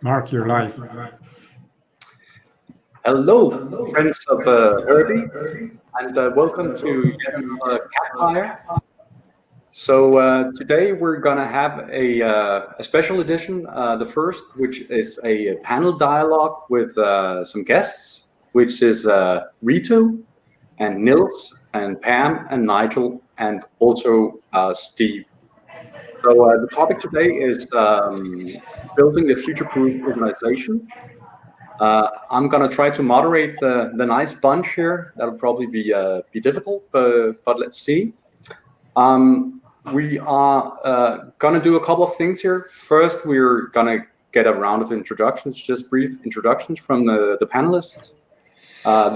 Mark, you're live. Hello, friends of Herbie, and welcome to yet another Campfire. So today we're gonna have a special edition, the first, which is a panel dialogue with some guests, which is Ritu and Niels and Pam and Nigel and also Steve. So the topic today is building a future-proof organization. I'm gonna try to moderate the nice bunch here. That'll probably be difficult, but let's see. We are gonna do a couple of things here. First, we're gonna get a round of introductions, just brief introductions from the panelists.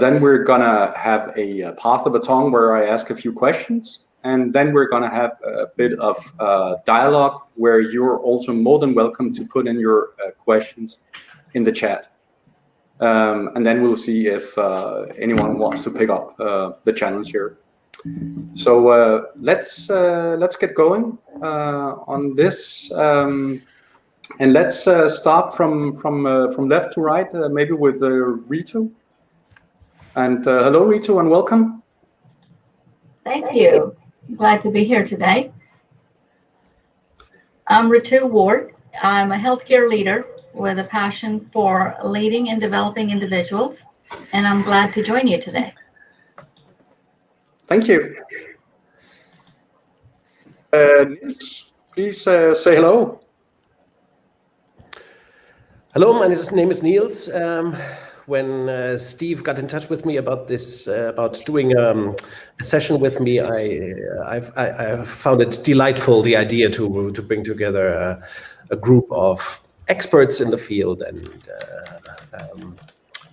Then we're gonna have a pass the baton where I ask a few questions. And then we're gonna have a bit of dialogue where you're also more than welcome to put in your questions in the chat. And then we'll see if anyone wants to pick up the challenge here. So let's get going on this, and let's start from left to right, maybe with Ritu. And hello, Ritu, and welcome. Thank you. Glad to be here today. I'm Ritu Ward. I'm a healthcare leader with a passion for leading and developing individuals, and I'm glad to join you today. Thank you. Niels, please say hello. Hello, my name is Niels. When Steve got in touch with me about this, about doing a session with me, I found it delightful, the idea to bring together a group of experts in the field, and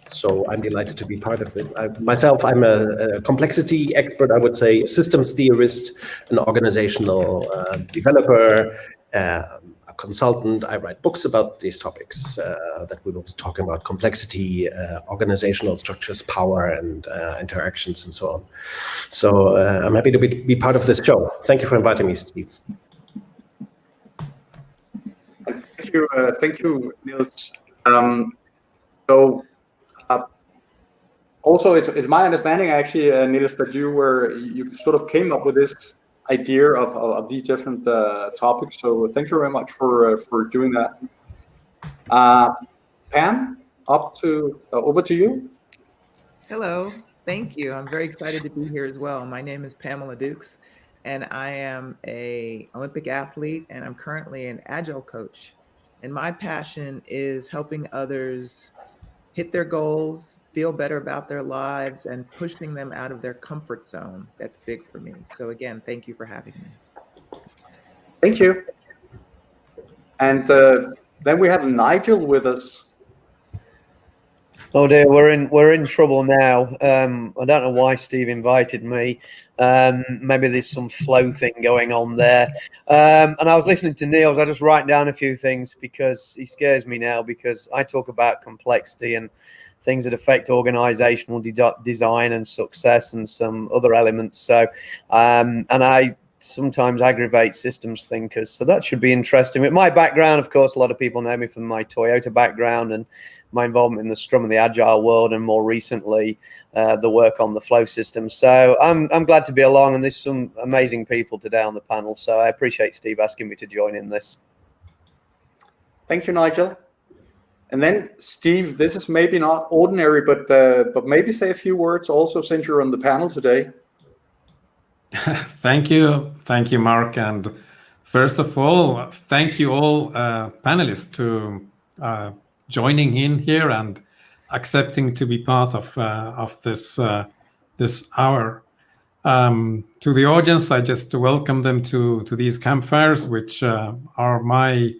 so I'm delighted to be part of this. I'm a complexity expert, I would say, systems theorist, an organizational developer, a consultant. I write books about these topics that we will be talking about: complexity, organizational structures, power, and interactions, and so on. So I'm happy to be part of this show. Thank you for inviting me, Steve. Thank you, Niels. Also, it's my understanding, actually, Niels, that you sort of came up with this idea of these different topics. So thank you very much for doing that. Pam, over to you. Hello, thank you. I'm very excited to be here as well. My name is Pamela Dukes, and I am an Olympic athlete, and I'm currently an agile coach. And my passion is helping others hit their goals, feel better about their lives, and pushing them out of their comfort zone. That's big for me. So again, thank you for having me. Thank you. And then we have Nigel with us. Oh dear, we're in trouble now. I don't know why Steve invited me. Maybe there's some flow thing going on there. And I was listening to Niels. I just write down a few things because he scares me now, because I talk about complexity and things that affect organizational design and success and some other elements. So, and I sometimes aggravate systems thinkers. So that should be interesting. With my background, of course, a lot of people know me from my Toyota background and my involvement in the Scrum and the Agile world, and more recently, the work on the flow system. So I'm glad to be along, and there's some amazing people today on the panel. So I appreciate Steve asking me to join in this. Thank you, Nigel. And then Steve, this is maybe not ordinary, but maybe say a few words also, since you're on the panel today. Thank you, Mark. And first of all, thank you all panelists to joining in here and accepting to be part of this hour. To the audience, I just welcome them to these campfires, which are my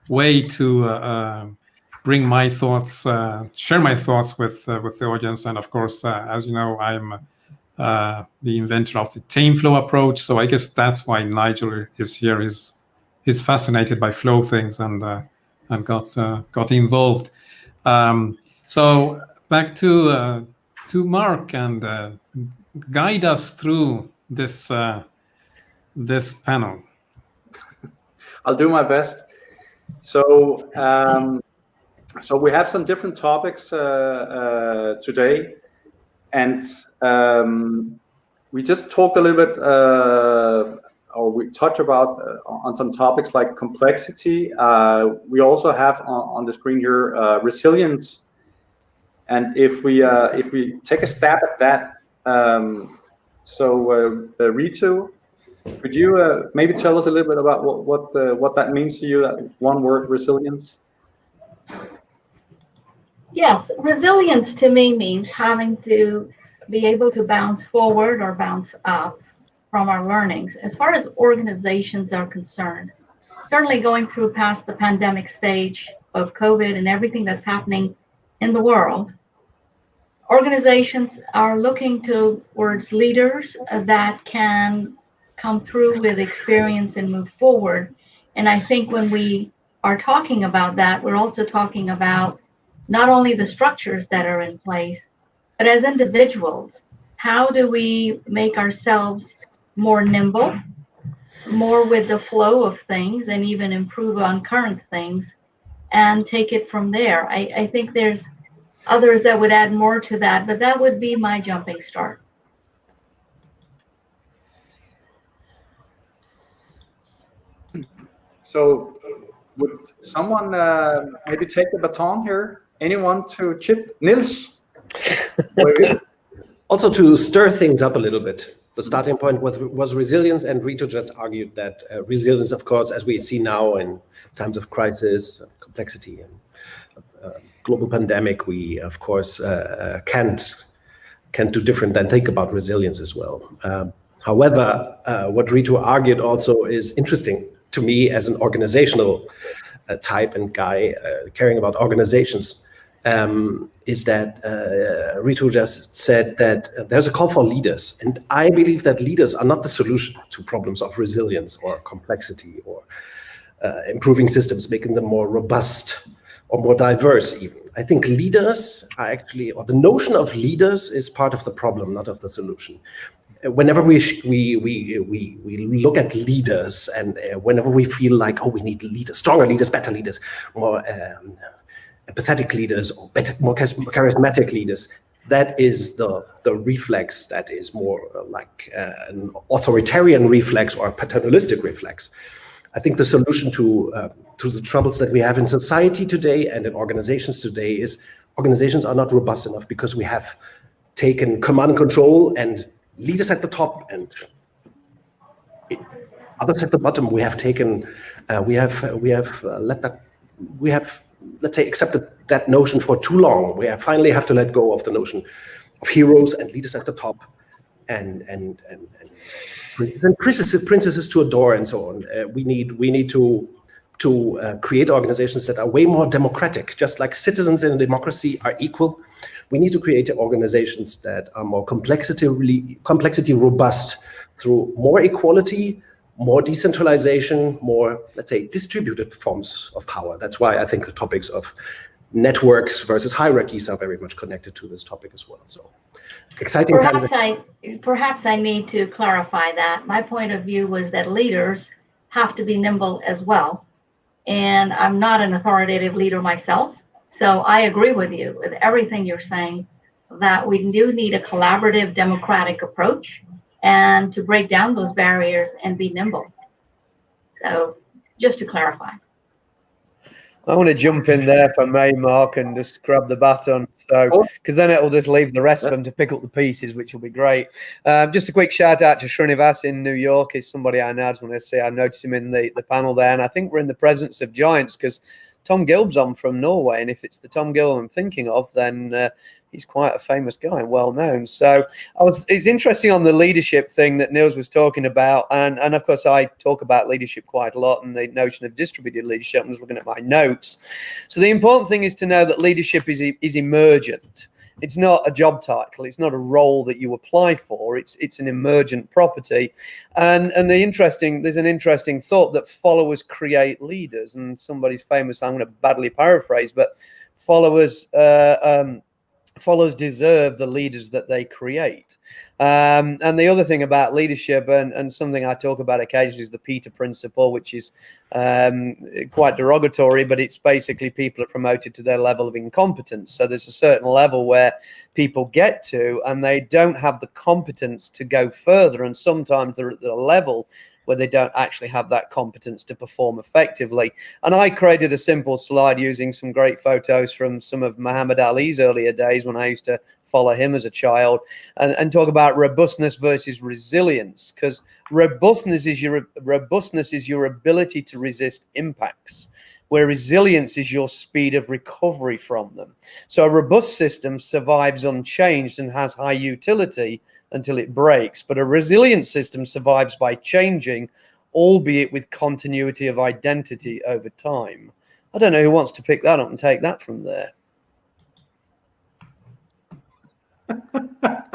way to bring my thoughts, share my thoughts with the audience. And of course, as you know, I'm the inventor of the team flow approach. So I guess that's why Nigel is here. He's fascinated by flow things and got involved. So back to Mark, and guide us through this panel. I'll do my best. So So we have some different topics today, and we just talked a little bit, or we touched about on some topics like complexity. We also have on the screen here resilience, and if we take a stab at that, Ritu, could you maybe tell us a little bit about what that means to you? That one word, resilience. Yes, resilience to me means having to be able to bounce forward or bounce up from our learnings. As far as organizations are concerned, certainly going through past the pandemic stage of COVID and everything that's happening in the world, organizations are looking towards leaders that can come through with experience and move forward. And I think when we are talking about that, we're also talking about not only the structures that are in place, but as individuals, how do we make ourselves more nimble, more with the flow of things, and even improve on current things and take it from there? I think there's others that would add more to that, but that would be my jumping start. So would someone maybe take the baton here? Anyone to chip? Niels? Also, to stir things up a little bit, the starting point was resilience, and Ritu just argued that resilience, of course, as we see now in times of crisis, complexity, and global pandemic, we, of course, can't do different than think about resilience as well. However, what Ritu argued also is interesting to me as an organizational type and guy caring about organizations, is that Ritu just said that there's a call for leaders. And I believe that leaders are not the solution to problems of resilience or complexity or improving systems, making them more robust or more diverse even. I think leaders are actually, or the notion of leaders is part of the problem, not of the solution. Whenever we look at leaders, and whenever we feel like, oh, we need leaders, stronger leaders, better leaders, more empathetic leaders, or better, more charismatic leaders, that is the reflex that is more like an authoritarian reflex or a paternalistic reflex. I think the solution to the troubles that we have in society today and in organizations today is organizations are not robust enough because we have taken command and control and leaders at the top and others at the bottom. We have taken, let's say, accepted that notion for too long. We finally have to let go of the notion of heroes and leaders at the top, and princesses to adore and so on. We need to create organizations that are way more democratic, just like citizens in a democracy are equal. We need to create organizations that are more complexity robust through more equality, more decentralization, more, let's say, distributed forms of power. That's why I think the topics of networks versus hierarchies are very much connected to this topic as well. So exciting times. Perhaps I need to clarify that. My point of view was that leaders have to be nimble as well. And I'm not an authoritative leader myself. So I agree with you with everything you're saying, that we do need a collaborative democratic approach and to break down those barriers and be nimble. So just to clarify. I want to jump in there if I may, Mark, and just grab the baton. So, because then it will just leave the rest of them to pick up the pieces, which will be great. Just a quick shout out to Srinivas in New York. He's somebody I know. I just want to say I noticed him in the panel there, and I think we're in the presence of giants because Tom Gilb's on from Norway, and if it's the Tom Gil I'm thinking of, then he's quite a famous guy and well known. So it's interesting on the leadership thing that Niels was talking about, and of course I talk about leadership quite a lot and the notion of distributed leadership. I was looking at my notes. So the important thing is to know that leadership is emergent. It's not a job title. It's not a role that you apply for. It's an emergent property. And there's an interesting thought that followers create leaders. And somebody's famous, I'm going to badly paraphrase, but followers deserve the leaders that they create. And the other thing about leadership, and something I talk about occasionally, is the Peter Principle, which is quite derogatory, but it's basically people are promoted to their level of incompetence. So there's a certain level where people get to, and they don't have the competence to go further. And sometimes they're at the level where they don't actually have that competence to perform effectively. And I created a simple slide using some great photos from some of Muhammad Ali's earlier days when I used to follow him as a child, and talk about robustness versus resilience, because robustness is your ability to resist impacts, where resilience is your speed of recovery from them. So a robust system survives unchanged and has high utility until it breaks, but a resilient system survives by changing, albeit with continuity of identity over time. I don't know who wants to pick that up and take that from there.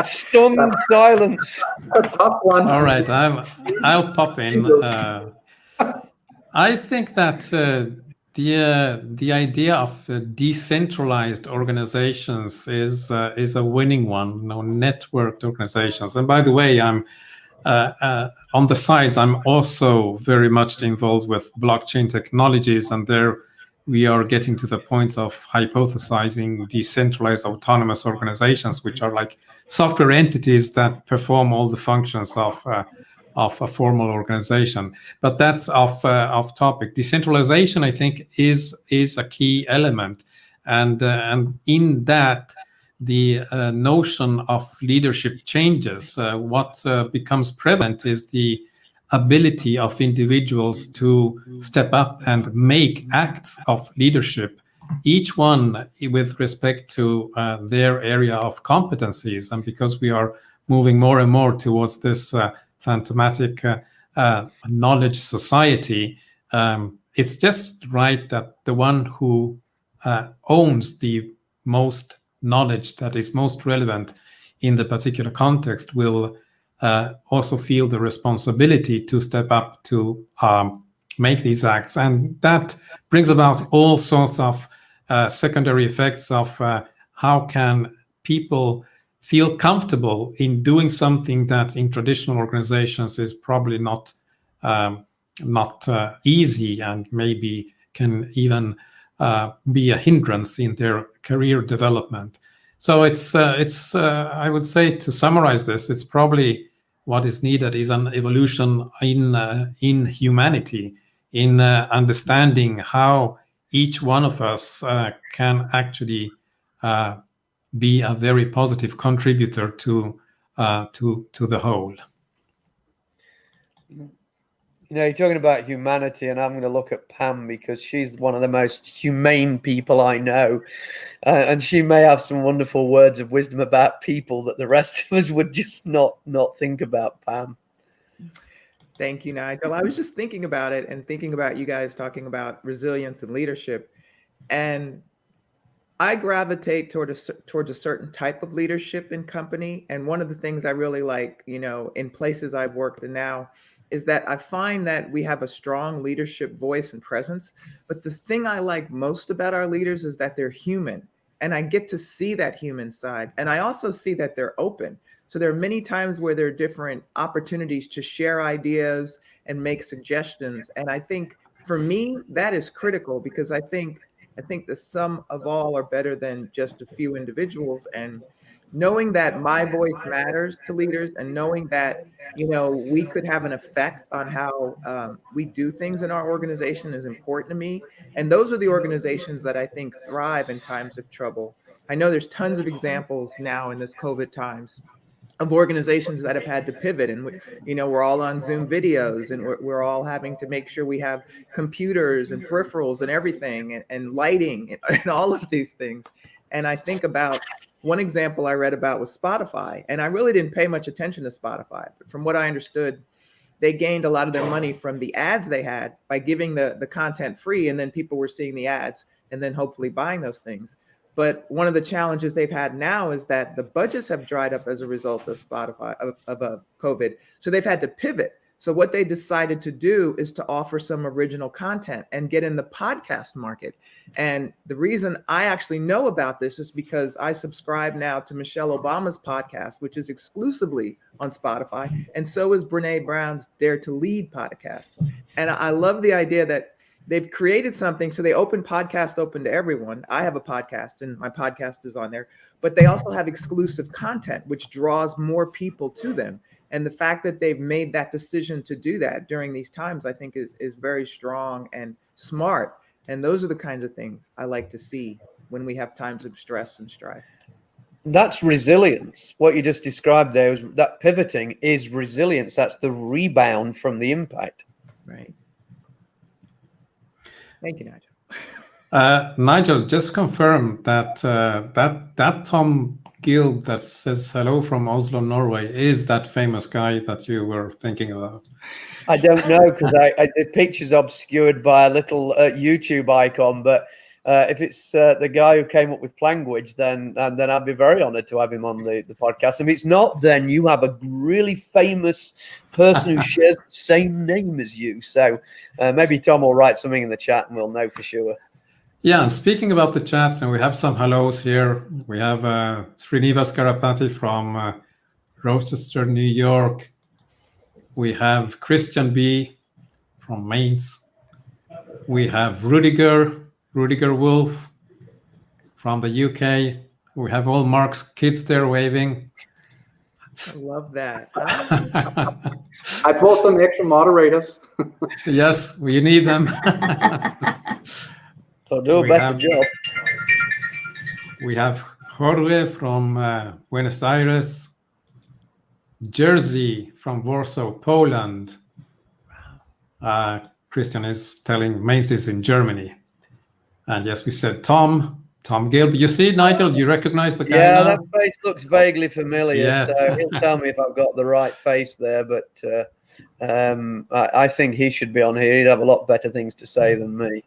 Stunned silence. A tough one. All right, I'll pop in. I think that the idea of decentralized organizations is a winning one. Networked organizations. And by the way, I'm on the sides. I'm also very much involved with blockchain technologies, and there we are getting to the point of hypothesizing decentralized autonomous organizations, which are like software entities that perform all the functions of a formal organization. But that's off topic. Decentralization, I think, is a key element, and in that the notion of leadership changes. What becomes prevalent is the ability of individuals to step up and make acts of leadership, each one with respect to their area of competencies. And because we are moving more and more towards this phantomatic knowledge society, it's just right that the one who owns the most knowledge that is most relevant in the particular context will also feel the responsibility to step up to make these acts. And that brings about all sorts of secondary effects of how can people feel comfortable in doing something that in traditional organizations is probably not easy, and maybe can even be a hindrance in their career development. So it's I would say, to summarize this, it's probably what is needed is an evolution in humanity, in understanding how each one of us can actually be a very positive contributor to the whole. You know, you're talking about humanity, and I'm going to look at Pam because she's one of the most humane people I know. And she may have some wonderful words of wisdom about people that the rest of us would just not think about, Pam. Thank you, Nigel. I was just thinking about it and thinking about you guys talking about resilience and leadership. And I gravitate towards a certain type of leadership in company. And one of the things I really like, you know, in places I've worked in now, is that I find that we have a strong leadership voice and presence. But the thing I like most about our leaders is that they're human. And I get to see that human side. And I also see that they're open. So there are many times where there are different opportunities to share ideas and make suggestions. And I think for me, that is critical, because I think the sum of all are better than just a few individuals. And knowing that my voice matters to leaders, and knowing that, you know, we could have an effect on how we do things in our organization is important to me. And those are the organizations that I think thrive in times of trouble. I know there's tons of examples now in this COVID times of organizations that have had to pivot, and you know, we're all on Zoom videos, and we're all having to make sure we have computers and peripherals and everything, and lighting and all of these things. And I think about one example I read about was Spotify, and I really didn't pay much attention to Spotify, but from what I understood, they gained a lot of their money from the ads they had by giving the content free, and then people were seeing the ads and then hopefully buying those things. But one of the challenges they've had now is that the budgets have dried up as a result of Spotify, of COVID. So they've had to pivot. So what they decided to do is to offer some original content and get in the podcast market. And the reason I actually know about this is because I subscribe now to Michelle Obama's podcast, which is exclusively on Spotify. And so is Brene Brown's Dare to Lead podcast. And I love the idea that they've created something. So they open podcast open to everyone. I have a podcast and my podcast is on there, but they also have exclusive content, which draws more people to them. And the fact that they've made that decision to do that during these times, I think is very strong and smart. And those are the kinds of things I like to see when we have times of stress and strife. That's resilience. What you just described there is that pivoting is resilience. That's the rebound from the impact. Right. Thank you, Nigel. Nigel, just confirm that that Tom Gill that says hello from Oslo, Norway, is that famous guy that you were thinking about? I don't know, because the picture's obscured by a little YouTube icon. But if it's the guy who came up with Planguage, then I'd be very honored to have him on the podcast. If it's not, then you have a really famous person who shares the same name as you. So maybe Tom will write something in the chat and we'll know for sure. Yeah, and speaking about the chat, we have some hellos here. We have Srinivas Karapati from Rochester, New York. We have Christian B. from Mainz. We have Rudiger Wolf from the UK. We have all Mark's kids there waving. I love that. I brought some extra moderators. Yes, we need them. So do a better job. We have Jorge from Buenos Aires, Jersey from Warsaw, Poland. Christian is telling Mainz is in Germany. And yes, we said Tom Gill. You see, Nigel, you recognize the guy now? That face looks vaguely familiar. Yes. So he'll tell me if I've got the right face there. But I think he should be on here. He'd have a lot better things to say than me.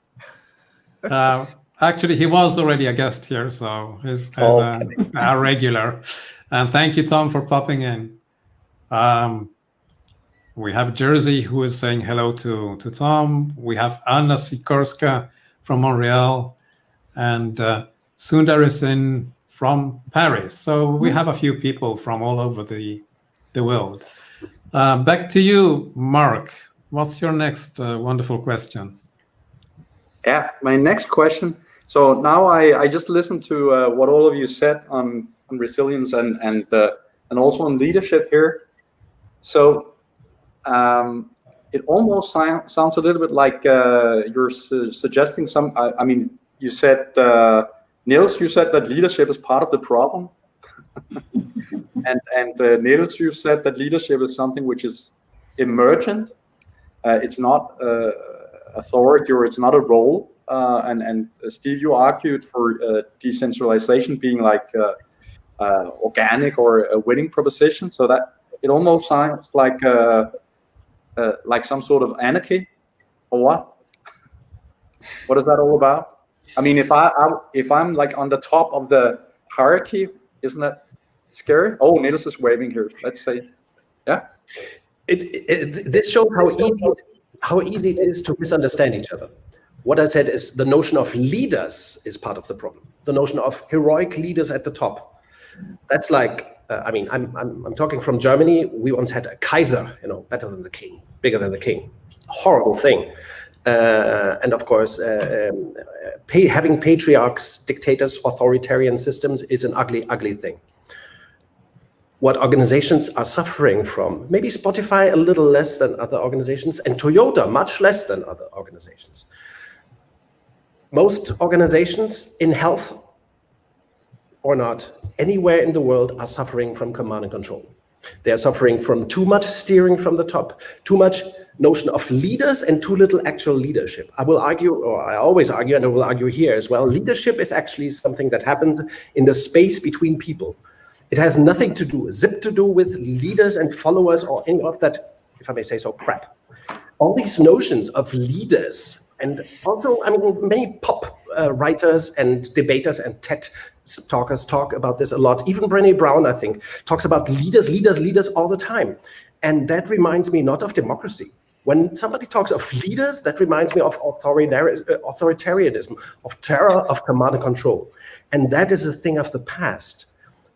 Actually, he was already a guest here, so he's a regular. And thank you, Tom, for popping in. We have Jersey, who is saying hello to Tom. We have Anna Sikorska from Montreal, and Sundar is in from Paris. So we have a few people from all over the world. Back to you, Mark. What's your next wonderful question? Yeah, my next question. So now I just listened to what all of you said on resilience and also on leadership here. So it almost sounds a little bit like you're suggesting some. I mean, you said Niels, you said that leadership is part of the problem, and Niels, you said that leadership is something which is emergent. It's not authority, or it's not a role. And Steve, you argued for decentralization being like organic or a winning proposition. So that it almost sounds like some sort of anarchy, or what? What is that all about? I mean, if I'm like on the top of the hierarchy, isn't that scary? Oh, Niels is waving here. Let's say, yeah. This shows how easy it is to misunderstand each other. What I said is the notion of leaders is part of the problem. The notion of heroic leaders at the top. That's like, I mean, I'm talking from Germany. We once had a Kaiser, better than the king, bigger than the king. Horrible thing. And of course, having patriarchs, dictators, authoritarian systems is an ugly, ugly thing. What organizations are suffering from, maybe Spotify a little less than other organizations, and Toyota much less than other organizations. Most organizations in health or not, anywhere in the world are suffering from command and control. They are suffering from too much steering from the top, too much notion of leaders and too little actual leadership. I will argue, or I always argue, and I will argue here as well, leadership is actually something that happens in the space between people. It has nothing to do with leaders and followers or any of that, if I may say so, crap. All these notions of leaders, and also, I mean, many pop writers and debaters and TED talkers talk about this a lot. Even Brené Brown, I think, talks about leaders all the time. And that reminds me not of democracy. When somebody talks of leaders, that reminds me of authoritarianism, of terror, of command and control. And that is a thing of the past.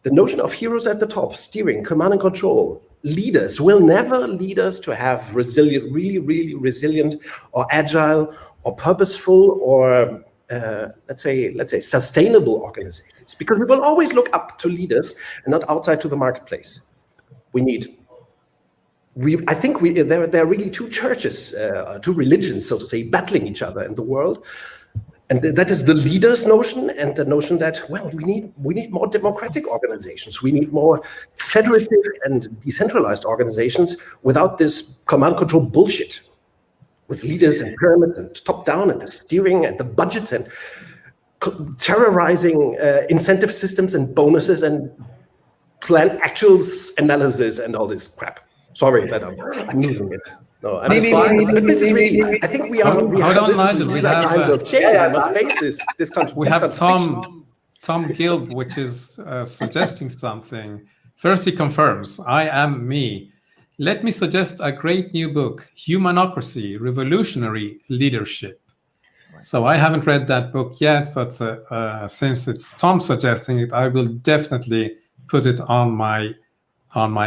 The notion of heroes at the top, steering, command and control, leaders will never lead us to have resilient, really resilient or agile or purposeful or let's say sustainable organizations, because we will always look up to leaders and not outside to the marketplace. I think there are really two churches, two religions, so to say, battling each other in the world. And that is the leaders notion, and the notion that, well, we need more democratic organizations. We need more federative and decentralized organizations without this command control bullshit with leaders and pyramids and top down and the steering and the budgets and terrorizing incentive systems and bonuses and plan actuals analysis and all this crap. Sorry that I'm moving it. No, I'm fine. But this is really, I think these are times of change. I must face this country. We have Tom Gilb, which is suggesting something. First, he confirms, I am me. Let me suggest a great new book, Humanocracy, Revolutionary Leadership. So I haven't read that book yet, but since it's Tom suggesting it, I will definitely put it on my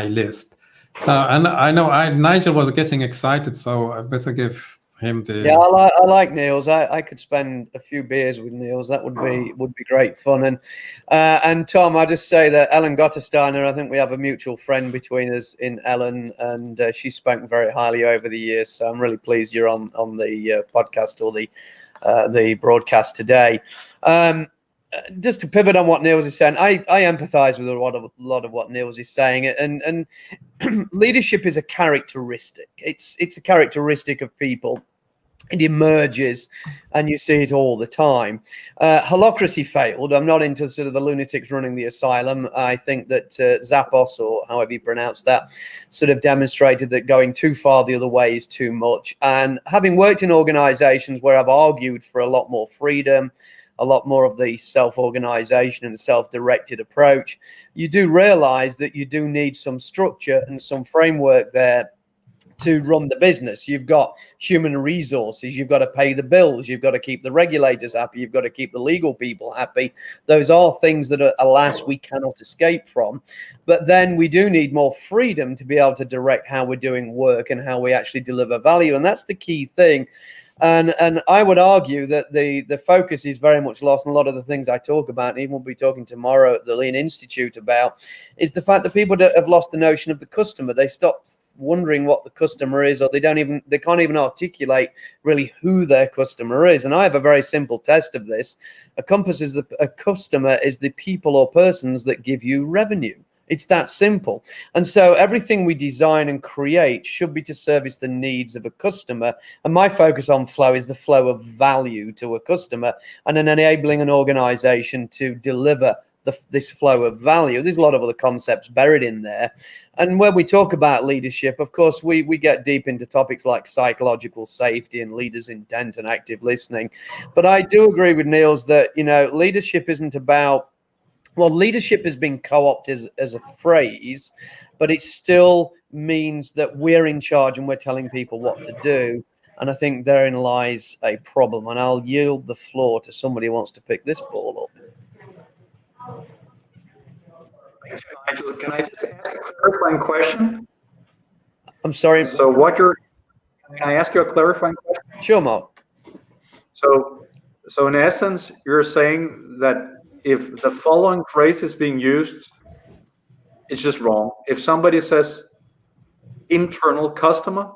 list. So, and I know Nigel was getting excited, so I better give him the. Yeah, I like Niels. I could spend a few beers with Niels. That would be great fun. And Tom, I just say that Ellen Gottessteiner, I think we have a mutual friend between us in Ellen, and she's spoken very highly over the years. So I'm really pleased you're on the podcast or the broadcast today. Just to pivot on what Niels is saying, I empathize with a lot of what Niels is saying, and leadership is a characteristic. It's a characteristic of people. It emerges, and you see it all the time. Holacracy failed. I'm not into sort of the lunatics running the asylum. I think that Zappos, or however you pronounce that, sort of demonstrated that going too far the other way is too much. And having worked in organizations where I've argued for a lot more freedom, a lot more of the self-organization and self-directed approach, you do realize that you do need some structure and some framework there to run the business. You've got human resources, you've got to pay the bills, you've got to keep the regulators happy, you've got to keep the legal people happy. Those are things that, alas, we cannot escape from. But then we do need more freedom to be able to direct how we're doing work and how we actually deliver value. And that's the key thing. And I would argue that the focus is very much lost. And a lot of the things I talk about, and even we'll be talking tomorrow at the Lean Institute about, is the fact that people have lost the notion of the customer. They stop wondering what the customer is, or they can't even articulate really who their customer is. And I have a very simple test of this. A customer is the people or persons that give you revenue. It's that simple. And so everything we design and create should be to service the needs of a customer. And my focus on flow is the flow of value to a customer, and then enabling an organization to deliver this flow of value. There's a lot of other concepts buried in there. And when we talk about leadership, of course, we get deep into topics like psychological safety and leaders' intent and active listening. But I do agree with Niels that, leadership isn't about, well, leadership has been co-opted as a phrase, but it still means that we're in charge and we're telling people what to do. And I think therein lies a problem. And I'll yield the floor to somebody who wants to pick this ball up. Nigel, can I just ask a clarifying question? I'm sorry. So can I ask you a clarifying question? Sure, Mark. So in essence, you're saying that if the following phrase is being used, it's just wrong. If somebody says internal customer,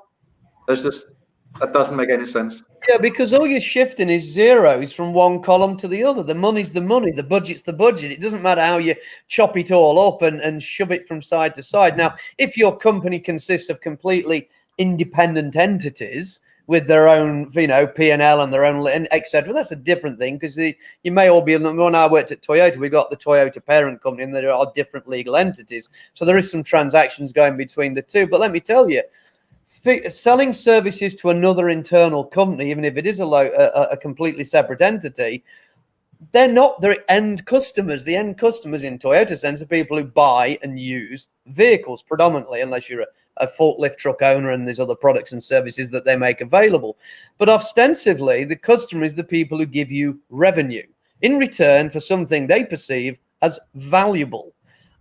that doesn't make any sense. Yeah, because all you're shifting is zeros from one column to the other. The money's the money, the budget's the budget. It doesn't matter how you chop it all up and shove it from side to side. Now, if your company consists of completely independent entities with their own, P&L and their own, etc., that's a different thing, because you may all be, when I worked at Toyota, we got the Toyota parent company, and there are different legal entities. So there is some transactions going between the two. But let me tell you, selling services to another internal company, even if it is a completely separate entity, they're end customers. The end customers in Toyota sense are people who buy and use vehicles predominantly, unless you're a forklift truck owner and there's other products and services that they make available. But ostensibly, the customer is the people who give you revenue in return for something they perceive as valuable.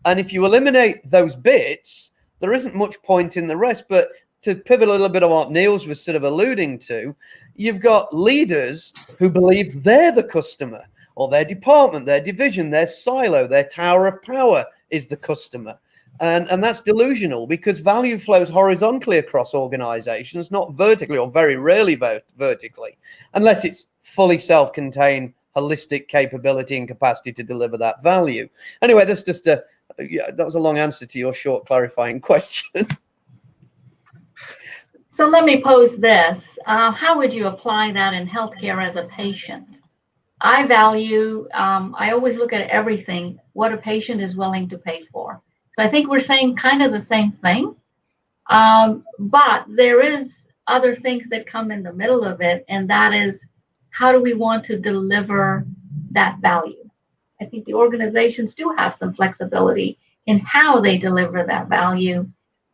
And if you eliminate those bits, there isn't much point in the rest. But to pivot a little bit on what Niels was sort of alluding to, you've got leaders who believe they're the customer, or their department, their division, their silo, their tower of power is the customer. And that's delusional, because value flows horizontally across organizations, not vertically, or very rarely vertically, unless it's fully self-contained, holistic capability and capacity to deliver that value. Anyway, that's just that was a long answer to your short clarifying question. So let me pose this. How would you apply that in healthcare as a patient? I value, I always look at everything, what a patient is willing to pay for. So I think we're saying kind of the same thing, but there is other things that come in the middle of it, and that is, how do we want to deliver that value? I think the organizations do have some flexibility in how they deliver that value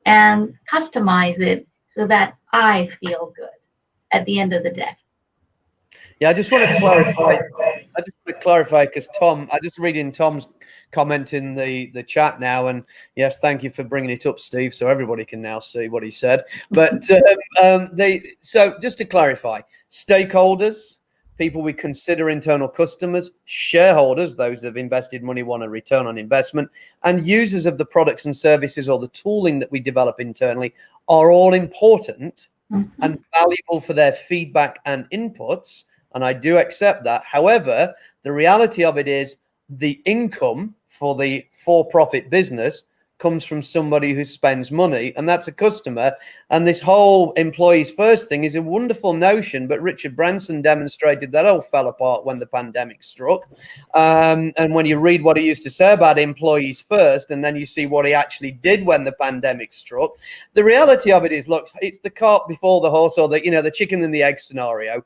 and customize it so that I feel good at the end of the day. Yeah, I just want to clarify because Tom, I just read in Tom's comment in the chat now, and yes, thank you for bringing it up, Steve, so everybody can now see what he said. But so just to clarify, stakeholders, people we consider internal customers, shareholders, those that have invested money want a return on investment, and users of the products and services or the tooling that we develop internally are all important and valuable for their feedback and inputs. And I do accept that. However, the reality of it is the income for the for-profit business comes from somebody who spends money, and that's a customer. And this whole employees first thing is a wonderful notion, but Richard Branson demonstrated that all fell apart when the pandemic struck. And when you read what he used to say about employees first, and then you see what he actually did when the pandemic struck, the reality of it is, look, it's the cart before the horse, or the chicken and the egg scenario.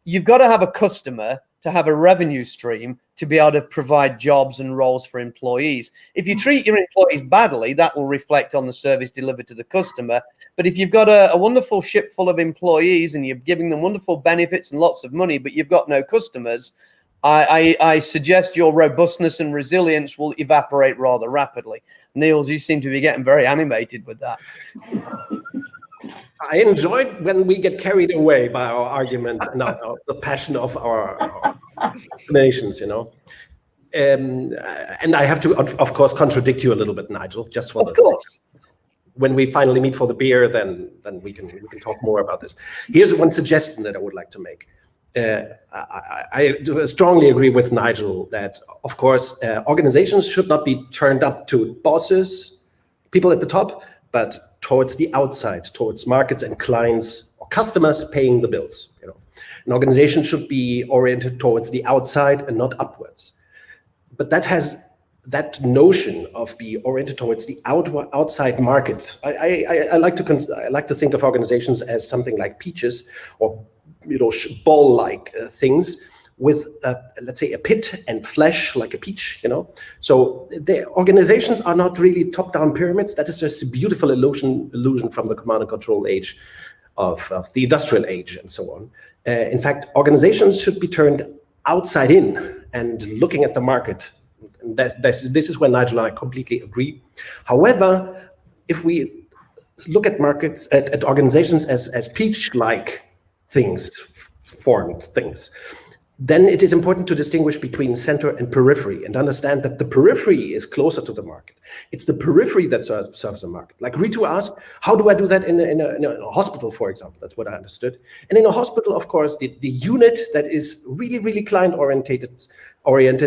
You've got to have a customer to have a revenue stream to be able to provide jobs and roles for employees. If you treat your employees badly, that will reflect on the service delivered to the customer. But if you've got a wonderful ship full of employees and you're giving them wonderful benefits and lots of money, but you've got no customers, I suggest your robustness and resilience will evaporate rather rapidly. Niels, you seem to be getting very animated with that. I enjoyed when we get carried away by our argument, not the passion of our explanations, And I have to, of course, contradict you a little bit, Nigel, just for this. When we finally meet for the beer, then we can talk more about this. Here's one suggestion that I would like to make. I strongly agree with Nigel that, of course, organizations should not be turned up to bosses, people at the top, but towards the outside, towards markets and clients or customers paying the bills. An organization should be oriented towards the outside and not upwards. But that notion of be oriented towards the outside market. I like to think of organizations as something like peaches, or ball-like things with, let's say, a pit and flesh like a peach, So the organizations are not really top-down pyramids. That is just a beautiful illusion from the command and control age of the industrial age and so on. In fact, organizations should be turned outside in and looking at the market. This is where Nigel and I completely agree. However, if we look at markets, at organizations as peach-like formed things, then it is important to distinguish between center and periphery and understand that the periphery is closer to the market. It's the periphery that serves the market. Like Ritu asked, how do I do that in a hospital, for example? That's what I understood. And in a hospital, of course, the unit that is really, really client-oriented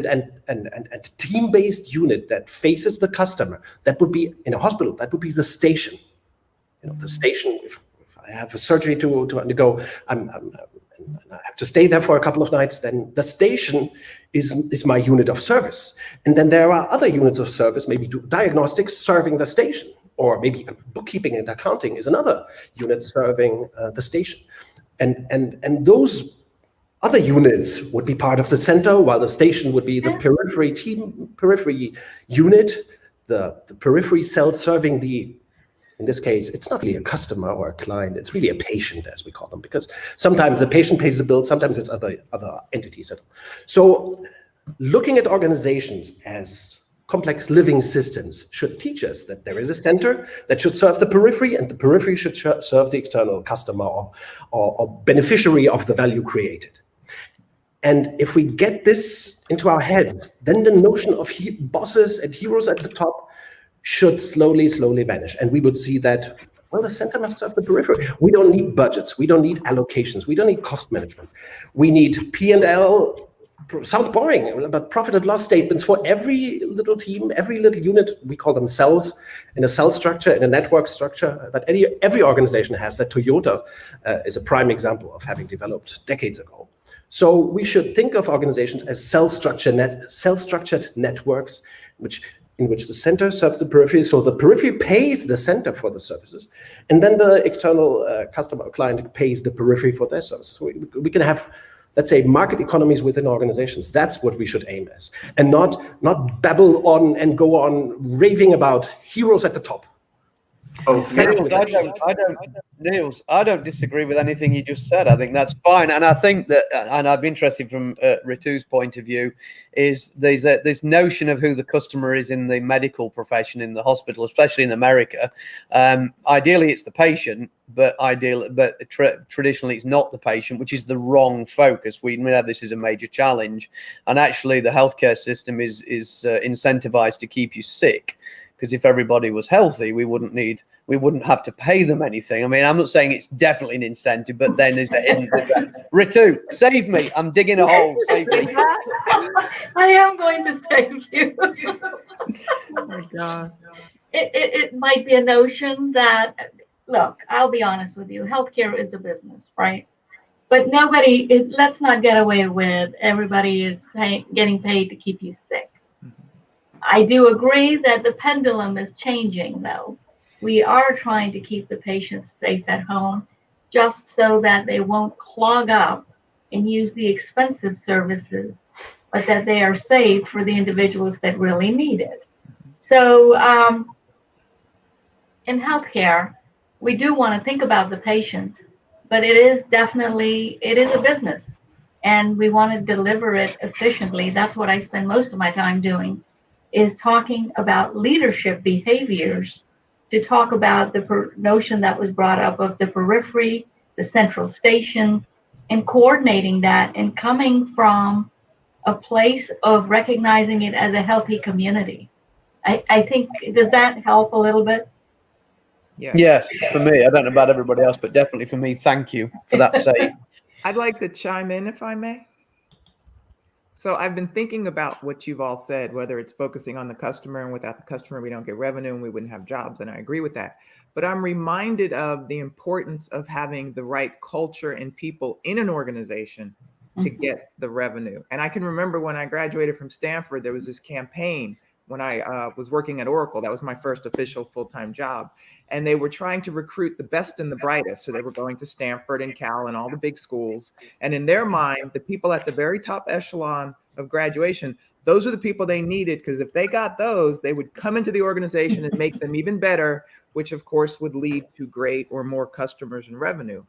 and team-based unit that faces the customer, that would be, in a hospital, that would be the station. The station, if I have a surgery to undergo, I have to stay there for a couple of nights, then the station is my unit of service. And then there are other units of service, maybe diagnostics serving the station, or maybe bookkeeping and accounting is another unit serving the station. And those Other units would be part of the center, while the station would be the periphery unit, the periphery cell serving the, in this case, it's not really a customer or a client, it's really a patient, as we call them, because sometimes the patient pays the bill, sometimes it's other entities. So looking at organizations as complex living systems should teach us that there is a center that should serve the periphery, and the periphery should serve the external customer or beneficiary of the value created. And if we get this into our heads, then the notion of bosses and heroes at the top should slowly vanish. And we would see that, well, the center must serve the periphery. We don't need budgets. We don't need allocations. We don't need cost management. We need P&L, sounds boring, but profit and loss statements for every little team, every little unit. We call them cells, in a cell structure, in a network structure that every organization has, that Toyota is a prime example of having developed decades ago. So we should think of organizations as cell-structured networks, in which the center serves the periphery. So the periphery pays the center for the services, and then the external customer or client pays the periphery for their services. So we can have, let's say, market economies within organizations. That's what we should aim as, and not babble on and go on raving about heroes at the top. Niels, I don't disagree with anything you just said. I think that's fine, and I think that, and I'm interested from Ritu's point of view, is there's this notion of who the customer is in the medical profession, in the hospital, especially in America. Ideally, it's the patient, but traditionally, it's not the patient, which is the wrong focus. We know this is a major challenge, and actually, the healthcare system is incentivized to keep you sick. Because if everybody was healthy, we wouldn't have to pay them anything. I mean, I'm not saying it's definitely an incentive, but then there's a hidden. Ritu, save me! I'm digging a hole. Save me! I am going to save you. Oh my God. It might be a notion that, look, I'll be honest with you. Healthcare is a business, right? But let's not get away with everybody is getting paid to keep you sick. I do agree that the pendulum is changing, though. We are trying to keep the patients safe at home just so that they won't clog up and use the expensive services, but that they are safe for the individuals that really need it. So in healthcare, we do want to think about the patient, but it is a business, and we want to deliver it efficiently. That's what I spend most of my time doing, is talking about leadership behaviors, to talk about the notion that was brought up of the periphery, the central station, and coordinating that and coming from a place of recognizing it as a healthy community. I think, does that help a little bit? Yeah. Yes, for me. I don't know about everybody else, but definitely for me. Thank you for that save. I'd like to chime in, if I may. So I've been thinking about what you've all said, whether it's focusing on the customer, and without the customer, we don't get revenue and we wouldn't have jobs. And I agree with that. But I'm reminded of the importance of having the right culture and people in an organization to get the revenue. And I can remember when I graduated from Stanford, there was this campaign when I was working at Oracle. That was my first official full-time job. And they were trying to recruit the best and the brightest. So they were going to Stanford and Cal and all the big schools. And in their mind, the people at the very top echelon of graduation, those are the people they needed, because if they got those, they would come into the organization and make them even better, which of course would lead to great or more customers and revenue.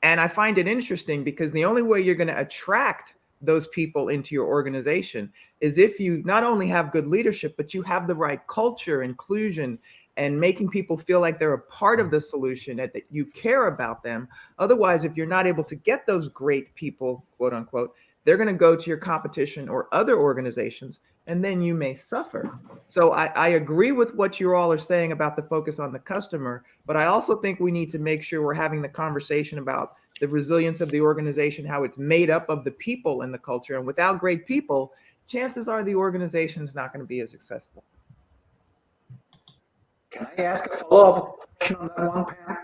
And I find it interesting because the only way you're going to attract those people into your organization is if you not only have good leadership, but you have the right culture, inclusion, and making people feel like they're a part of the solution, that you care about them. Otherwise, if you're not able to get those great people, quote unquote, they're going to go to your competition or other organizations, and then you may suffer. So I agree with what you all are saying about the focus on the customer, but I also think we need to make sure we're having the conversation about the resilience of the organization, how it's made up of the people and the culture. And without great people, chances are the organization is not going to be as successful. Can I ask a follow-up question on that one, Pam?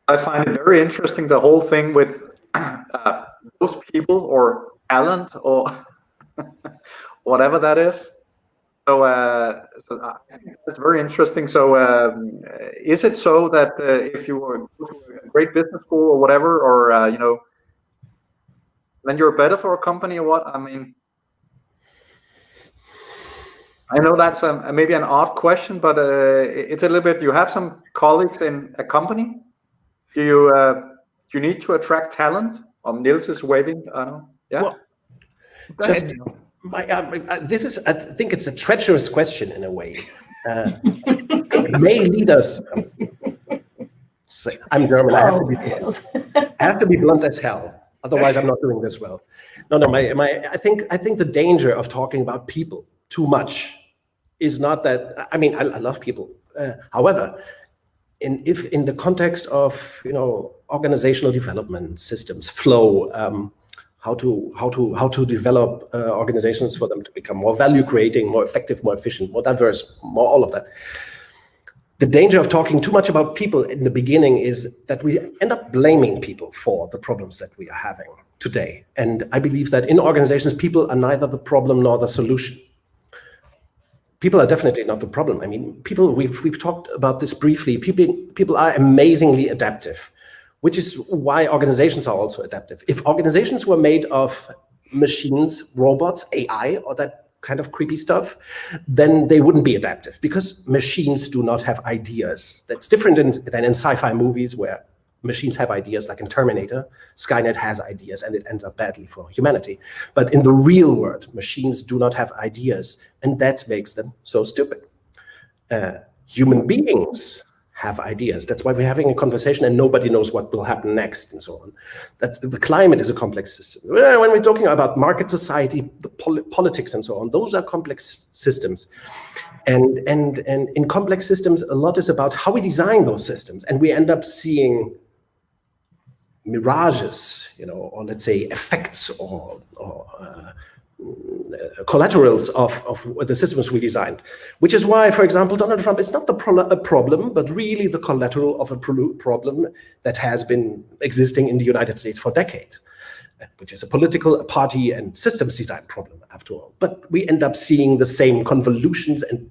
I find it very interesting, the whole thing with those people or talent or whatever that is. So I think that's very interesting. So is it so that if you were to a great business school or whatever, or then you're better for a company or what? I mean, I know that's maybe an odd question, but it's a little bit. You have some colleagues in a company. Do you need to attract talent? Niels is waving. I don't know. Yeah. Well, Go just ahead, Niels. this is. I think it's a treacherous question in a way. It may lead us. I'm German. I have to be blunt as hell. Otherwise, I'm not doing this well. No. I think the danger of talking about people too much is not that. I mean, I love people. However, in the context of organizational development, systems, flow, how to develop organizations for them to become more value creating, more effective, more efficient, more diverse, more all of that. The danger of talking too much about people in the beginning is that we end up blaming people for the problems that we are having today. And I believe that in organizations, people are neither the problem nor the solution. People are definitely not the problem. I mean, people, we've talked about this briefly. People are amazingly adaptive, which is why organizations are also adaptive. If organizations were made of machines, robots, AI, or that kind of creepy stuff, then they wouldn't be adaptive because machines do not have ideas. That's different than in sci-fi movies where machines have ideas, like in Terminator. Skynet has ideas and it ends up badly for humanity. But in the real world, machines do not have ideas, and that makes them so stupid. Human beings have ideas. That's why we're having a conversation and nobody knows what will happen next and so on. The climate is a complex system. When we're talking about market society, the politics and so on, those are complex systems. And in complex systems, a lot is about how we design those systems. And we end up seeing mirages, or let's say effects or collaterals of the systems we designed, which is why, for example, Donald Trump is not a problem, but really the collateral of a problem that has been existing in the United States for decades, which is a political, party, and systems design problem, after all. But we end up seeing the same convolutions and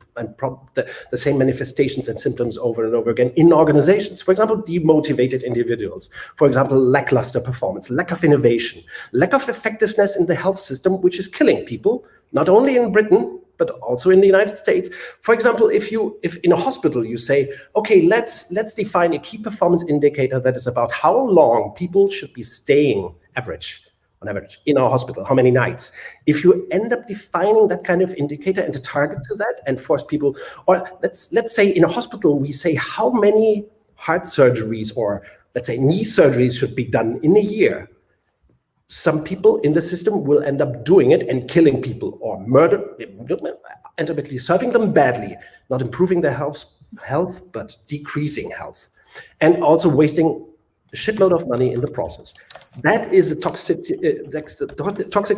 the same manifestations and symptoms over and over again in organizations. For example, demotivated individuals. For example, lackluster performance, lack of innovation, lack of effectiveness in the health system, which is killing people, not only in Britain, but also in the United States. For example, if in a hospital you say, okay, let's define a key performance indicator that is about how long people should be staying on average in our hospital, how many nights. If you end up defining that kind of indicator and a target to that and force people, or let's say in a hospital we say how many heart surgeries or let's say knee surgeries should be done in a year. Some people in the system will end up doing it and killing people or ultimately serving them badly, not improving their health, but decreasing health, and also wasting a shitload of money in the process. That is the toxic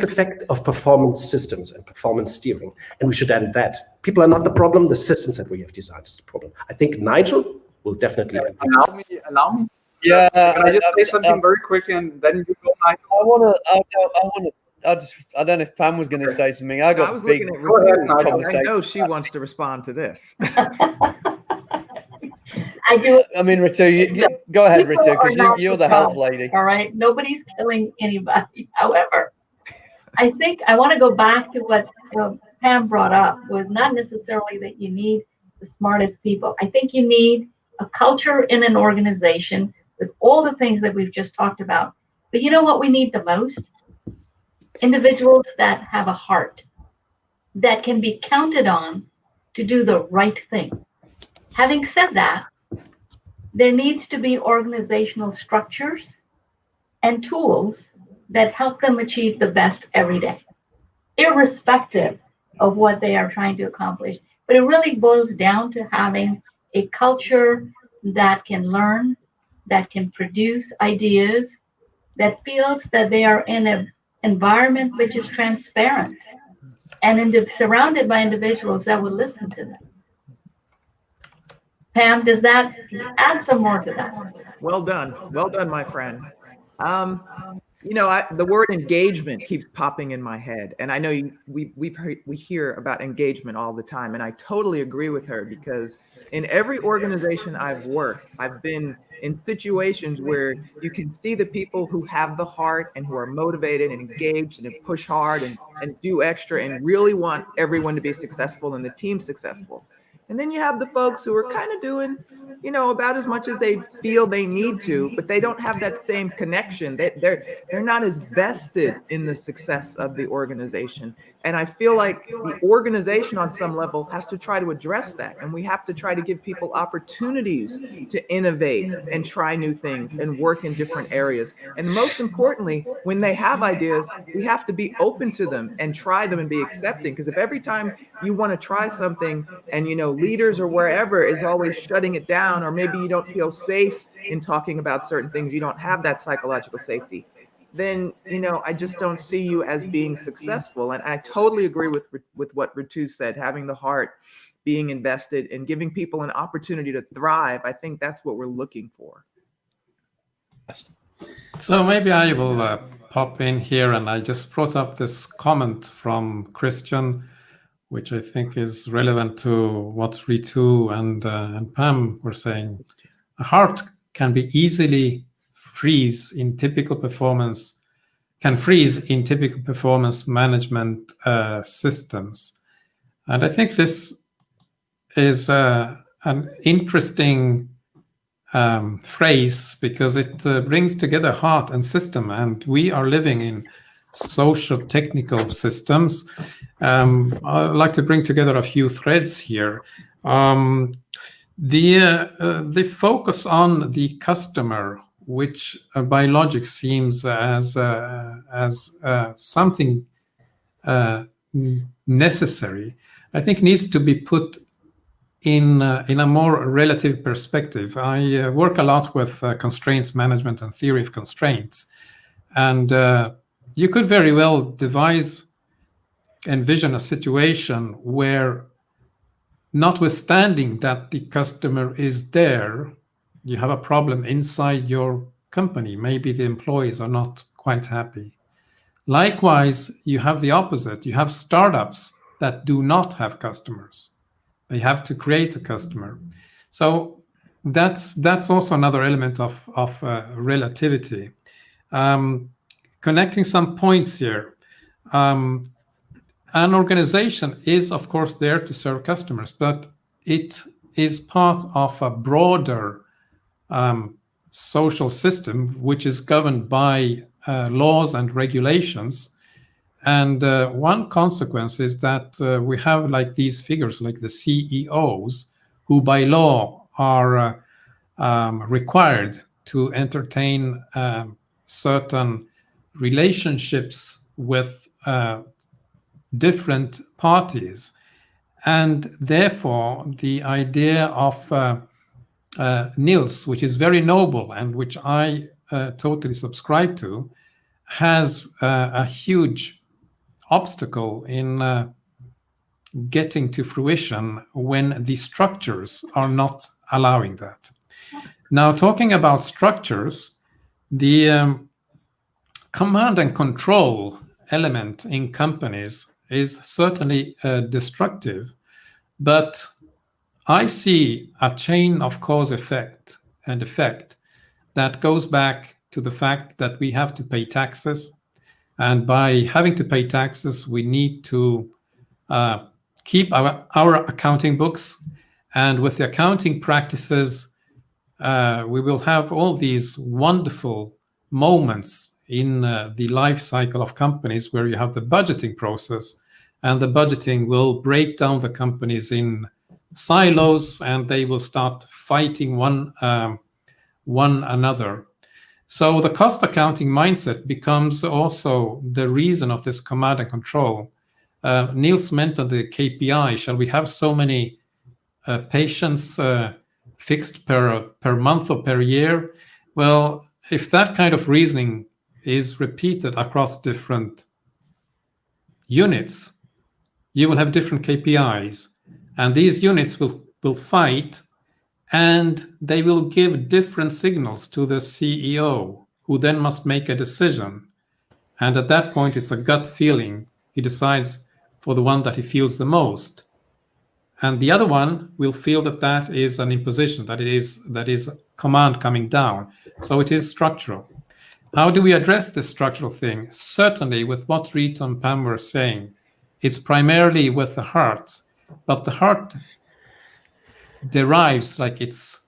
effect of performance systems and performance steering, and we should end that. People are not the problem, the systems that we have designed is the problem. I think Nigel will definitely... Allow me. Yeah. Can I just say something very quickly and then you go, Nigel? I don't know if Pam was going to say something. I was looking at Ritu. I know she wants to respond to this. I do. I mean, Ritu, go ahead, Ritu, because you're the health lady. All right. Nobody's killing anybody. However, I think I want to go back to what Pam brought up, was not necessarily that you need the smartest people. I think you need a culture in an organization with all the things that we've just talked about. But you know what we need the most? Individuals that have a heart, that can be counted on to do the right thing. Having said that, there needs to be organizational structures and tools that help them achieve the best every day, irrespective of what they are trying to accomplish. But it really boils down to having a culture that can learn, that can produce ideas, that feels that they are in an environment which is transparent and surrounded by individuals that will listen to them. Pam, does that add some more to that? Well done, my friend. the word engagement keeps popping in my head, and I know we hear about engagement all the time, and I totally agree with her, because in every organization I've worked, I've been in situations where you can see the people who have the heart and who are motivated and engaged and push hard and do extra and really want everyone to be successful and the team successful. And then you have the folks who are kind of doing, about as much as they feel they need to, but they don't have that same connection. They're not as vested in the success of the organization. And I feel like the organization on some level has to try to address that. And we have to try to give people opportunities to innovate and try new things and work in different areas. And most importantly, when they have ideas, we have to be open to them and try them and be accepting. Because if every time you want to try something and, leaders or wherever is always shutting it down, or maybe you don't feel safe in talking about certain things, you don't have that psychological safety, then, I just don't see you as being successful. And I totally agree with what Ritu said, having the heart, being invested, and giving people an opportunity to thrive. I think that's what we're looking for. So maybe I will pop in here, and I just brought up this comment from Christian, which I think is relevant to what Ritu and Pam were saying. A heart can be easily freeze in typical performance management systems. And I think this is an interesting phrase, because it brings together heart and system, and we are living in social technical systems. I'd like to bring together a few threads here. The focus on the customer, which by logic seems as something necessary, I think needs to be put in a more relative perspective. I work a lot with constraints management and theory of constraints, and you could very well envision a situation where, notwithstanding that the customer is there, you have a problem inside your company. Maybe the employees are not quite happy. Likewise, you have the opposite. You have startups that do not have customers. They have to create a customer. So that's also another element of relativity. Connecting some points here. An organization is, of course, there to serve customers, but it is part of a broader social system, which is governed by laws and regulations. And one consequence is that we have like these figures, like the CEOs, who by law are required to entertain certain relationships with different parties. And therefore, the idea of Niels, which is very noble and which I totally subscribe to, has a huge obstacle in getting to fruition when the structures are not allowing that. Now, talking about structures, the command and control element in companies is certainly destructive, but I see a chain of cause effect that goes back to the fact that we have to pay taxes. And by having to pay taxes, we need to keep our accounting books. And with the accounting practices, we will have all these wonderful moments in the life cycle of companies where you have the budgeting process. And the budgeting will break down the companies in silos, and they will start fighting one another. So the cost accounting mindset becomes also the reason of this command and control. Niels mentioned the KPI. Shall we have so many patients fixed per month or per year? Well, if that kind of reasoning is repeated across different units, you will have different KPIs. And these units will fight, and they will give different signals to the CEO, who then must make a decision. And at that point, it's a gut feeling. He decides for the one that he feels the most. And the other one will feel that that is an imposition, that is command coming down. So it is structural. How do we address this structural thing? Certainly with what Rita and Pam were saying, it's primarily with the heart, but the heart derives, like it's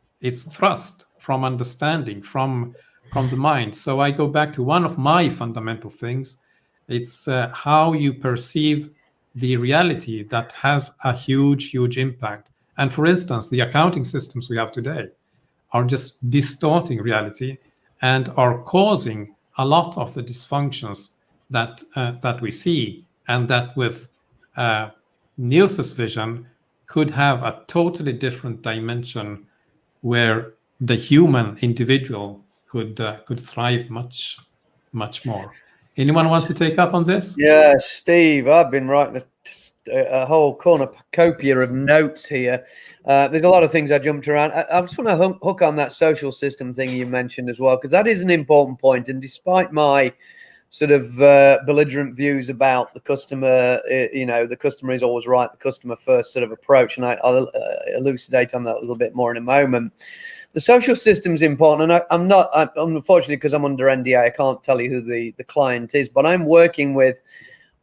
thrust from understanding, from the mind. So I go back to one of my fundamental things. It's how you perceive the reality that has a huge impact. And for instance, the accounting systems we have today are just distorting reality and are causing a lot of the dysfunctions that we see, and that with Niels's vision could have a totally different dimension where the human individual could thrive much more. Anyone want to take up on this? Yeah, Steve, I've been writing a whole cornucopia of notes here. There's a lot of things I jumped around. I just want to hook on that social system thing you mentioned as well, because that is an important point. And despite my sort of belligerent views about the customer, the customer is always right, the customer first sort of approach, and I'll elucidate on that a little bit more in a moment. The social system is important, and I'm unfortunately, because I'm under NDA, I can't tell you who the client is, but I'm working with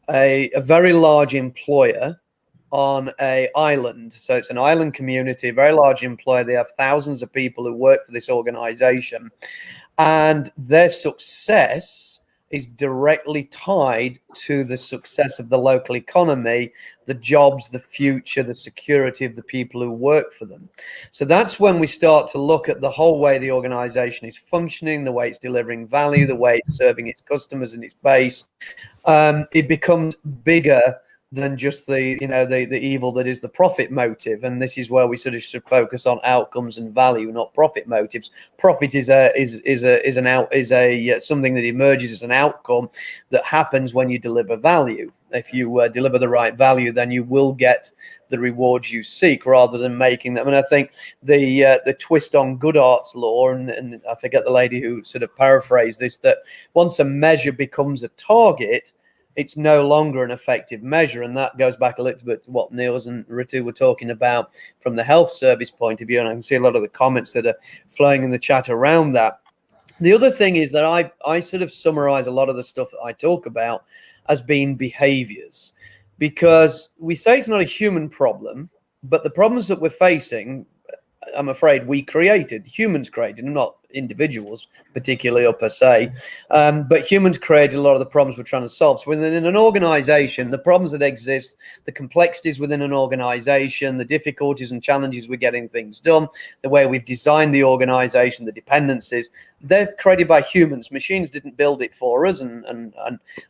a very large employer on an island. So it's an island community, a very large employer. They have thousands of people who work for this organization, and their success is directly tied to the success of the local economy, the jobs, the future, the security of the people who work for them. So that's when we start to look at the whole way the organization is functioning, the way it's delivering value, the way it's serving its customers and its base. It becomes bigger than just the evil that is the profit motive, and this is where we sort of should focus on outcomes and value, not profit motives. Profit is something that emerges as an outcome that happens when you deliver value. If you deliver the right value, then you will get the rewards you seek, rather than making them. And I think the twist on Goodhart's law, and I forget the lady who sort of paraphrased this, that once a measure becomes a target, it's no longer an effective measure. And that goes back a little bit to what Niels and Ritu were talking about from the health service point of view. And I can see a lot of the comments that are flowing in the chat around that. The other thing is that I sort of summarize a lot of the stuff that I talk about as being behaviors, because we say it's not a human problem, but the problems that we're facing, I'm afraid humans created, not individuals particularly or per se, but humans created a lot of the problems we're trying to solve. So within an organization, the problems that exist, the complexities within an organization, the difficulties and challenges with getting things done, the way we've designed the organization, the dependencies, they're created by humans. Machines didn't build it for us. And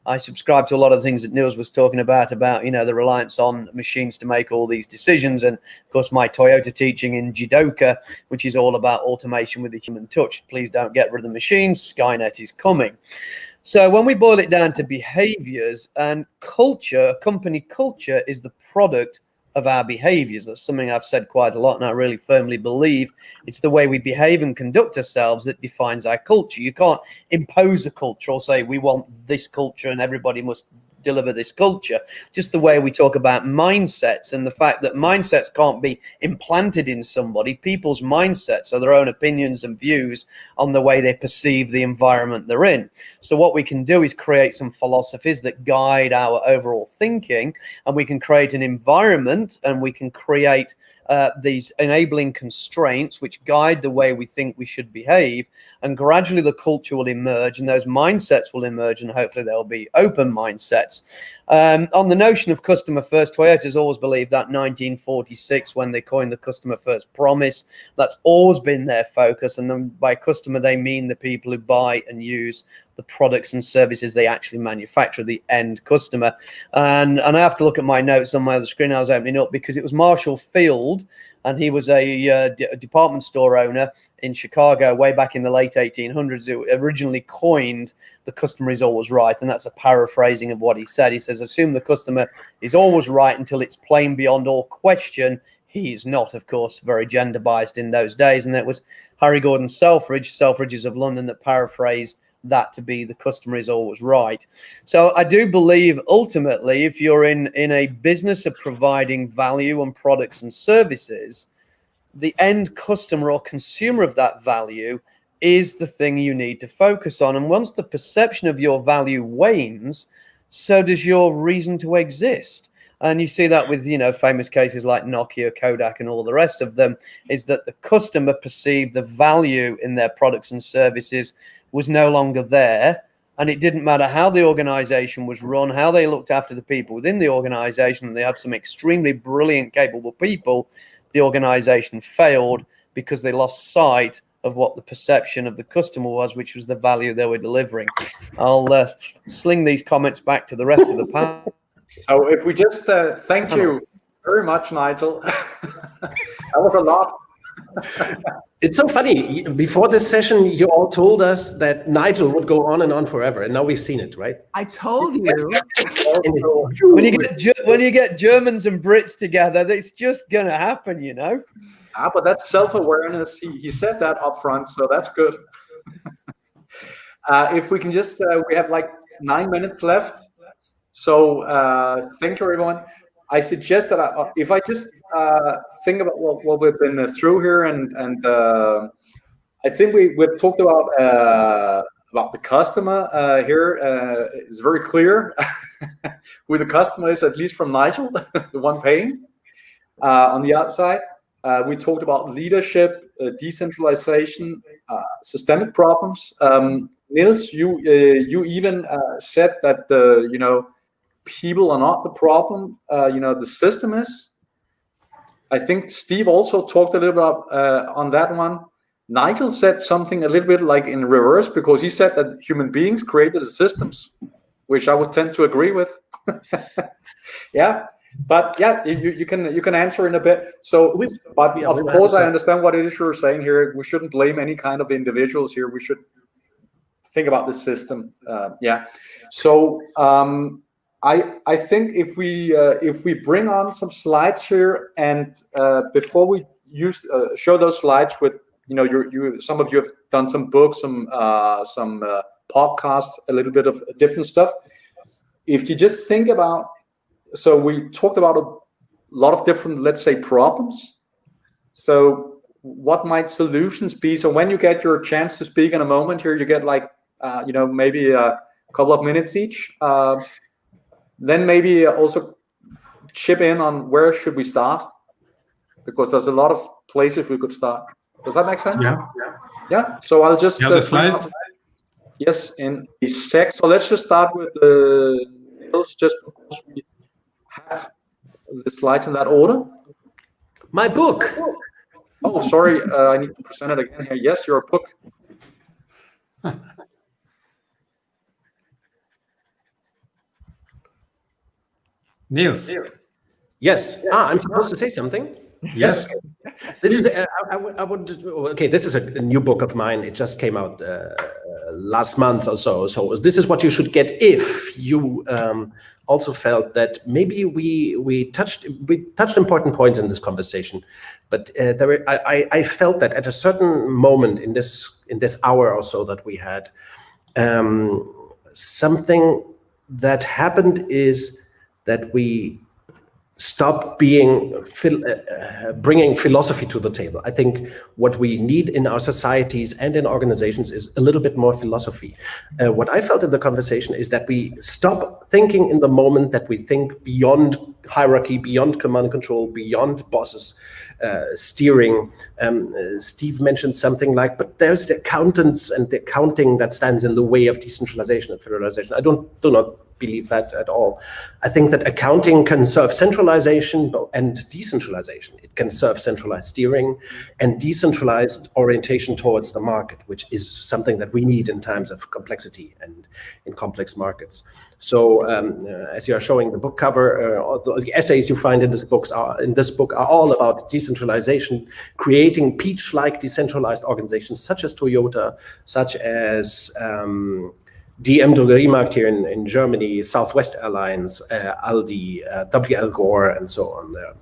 I subscribe to a lot of the things that Niels was talking about, the reliance on machines to make all these decisions. And of course, my Toyota teaching in Jidoka, which is all about automation with the human touch. Please don't get rid of the machines. Skynet is coming. So when we boil it down to behaviors and culture, company culture is the product of our behaviors. That's something I've said quite a lot, and I really firmly believe it's the way we behave and conduct ourselves that defines our culture. You can't impose a culture or say we want this culture and everybody must deliver this culture. Just the way we talk about mindsets, and the fact that mindsets can't be implanted in somebody. People's mindsets are their own opinions and views on the way they perceive the environment they're in. So what we can do is create some philosophies that guide our overall thinking, and we can create an environment, and we can create these enabling constraints which guide the way we think we should behave, and gradually the culture will emerge, and those mindsets will emerge, and hopefully there'll be open mindsets. On the notion of customer first, Toyota's always believed that 1946 when they coined the customer first promise. That's always been their focus, and then by customer they mean the people who buy and use the products and services they actually manufacture, the end customer. And I have to look at my notes on my other screen I was opening up, because it was Marshall Field, and he was a department store owner in Chicago way back in the late 1800s, who originally coined the customer is always right. And that's a paraphrasing of what he said. He says, assume the customer is always right until it's plain beyond all question he is not. Of course, very gender biased in those days. And that was Harry Gordon Selfridge, Selfridges of London, that paraphrased that to be the customer is always right. So I do believe ultimately, if you're in a business of providing value and products and services, the end customer or consumer of that value is the thing you need to focus on. And once the perception of your value wanes, so does your reason to exist. And you see that with, famous cases like Nokia, Kodak, and all the rest of them, is that the customer perceived the value in their products and services was no longer there. And it didn't matter how the organization was run, how they looked after the people within the organization, and they had some extremely brilliant, capable people. The organization failed because they lost sight of what the perception of the customer was, which was the value they were delivering. I'll sling these comments back to the rest of the panel. So if we just thank you very much, Nigel. That was a lot. It's so funny. Before this session, you all told us that Nigel would go on and on forever, and now we've seen it, right? I told you. When you get Germans and Brits together, it's just gonna happen, But that's self-awareness. He said that up front, so that's good. If we can just, we have like 9 minutes left. So thank you, everyone. I suggest that if I just think about what we've been through here, and I think we've talked about the customer here. It's very clear who the customer is, at least from Nigel, the one paying on the outside. We talked about leadership, decentralization, systemic problems. Niels, you even said that people are not the problem. The system is. I think Steve also talked a little bit on that one. Nigel said something a little bit like in reverse, because he said that human beings created the systems, which I would tend to agree with. Yeah. But yeah, you can answer in a bit. So, but of course, I understand what it is you're saying here. We shouldn't blame any kind of individuals here. We should think about the system. Yeah. So I think if we bring on some slides here, and before we show those slides with some of you have done some books, some podcasts, a little bit of different stuff. If you just think about. So we talked about a lot of different, let's say, problems. So what might solutions be? So when you get your chance to speak in a moment here, you get like, maybe a couple of minutes each. Then maybe also chip in on where should we start? Because there's a lot of places we could start. Does that make sense? Yeah. Yeah. So I'll just... the slides? Yes, in a sec. So let's just start with Niels, just because we have the slides in that order. My book. Oh, sorry, I need to present it again here. Yes, your book. Niels. Yes. I'm supposed to say something. Yes. This is this is a new book of mine. It just came out last month or so. So this is what you should get if you also felt that maybe we touched important points in this conversation, but I felt that at a certain moment in this hour or so that we had, something that happened is that we stop bringing philosophy to the table. I think what we need in our societies and in organizations is a little bit more philosophy. What I felt in the conversation is that we stop thinking in the moment, that we think beyond hierarchy, beyond command and control, beyond bosses, steering. Steve mentioned something like, but there's the accountants and the accounting that stands in the way of decentralization and federalization. I do not believe that at all. I think that accounting can serve centralization and decentralization. It can serve centralized steering and decentralized orientation towards the market, which is something that we need in times of complexity and in complex markets. So as you are showing the book cover, the essays you find in this book are all about decentralization, creating Peach-like decentralized organizations such as Toyota, such as DM Drogeriemarkt here in Germany, Southwest Airlines, Aldi, WL Gore, and so on. There are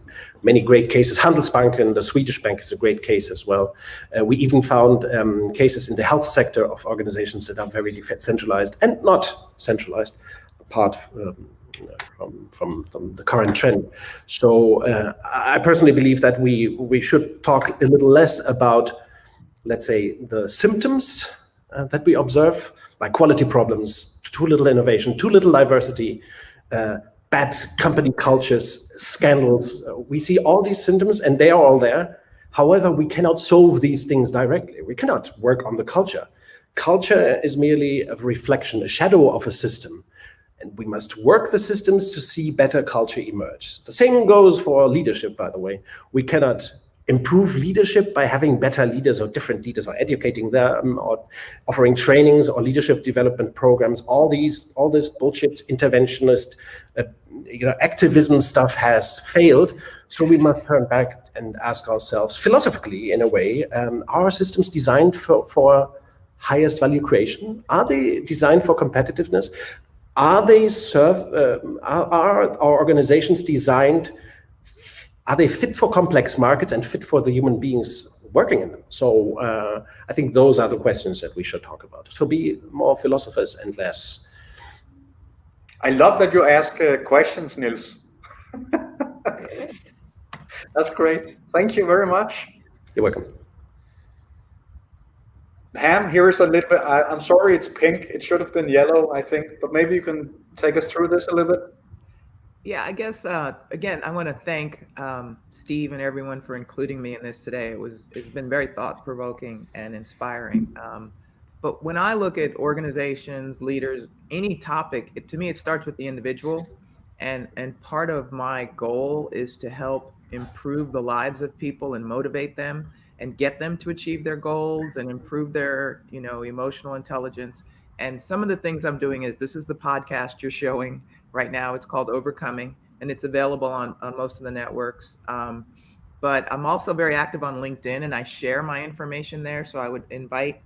many great cases. Handelsbanken, the Swedish bank, is a great case as well. We even found cases in the health sector of organizations that are very decentralized and not centralized, apart from the current trend. So I personally believe that we should talk a little less about, let's say, the symptoms that we observe, like quality problems, too little innovation, too little diversity, bad company cultures, scandals. We see all these symptoms and they are all there. However, we cannot solve these things directly. We cannot work on the culture. Culture is merely a reflection, a shadow of a system. And we must work the systems to see better culture emerge. The same goes for leadership, by the way. We cannot improve leadership by having better leaders or different leaders or educating them or offering trainings or leadership development programs. All this bullshit interventionist activism stuff has failed. So we must turn back and ask ourselves philosophically, in a way, are our systems designed for highest value creation? Are they designed for competitiveness? Are our organizations designed? Are they fit for complex markets and fit for the human beings working in them? So I think those are the questions that we should talk about. So be more philosophers and less. I love that you ask questions, Niels. That's great. Thank you very much. You're welcome. Pam, here is a little bit, I'm sorry it's pink. It should have been yellow, I think, but maybe you can take us through this a little bit. Yeah, I guess, again, I want to thank Steve and everyone for including me in this today. It's been very thought-provoking and inspiring. But when I look at organizations, leaders, any topic, to me, it starts with the individual. And part of my goal is to help improve the lives of people and motivate them and get them to achieve their goals and improve their, emotional intelligence. And some of the things I'm doing is, this is the podcast you're showing right now. It's called Overcoming, and it's available on most of the networks. But I'm also very active on LinkedIn, and I share my information there. So I would invite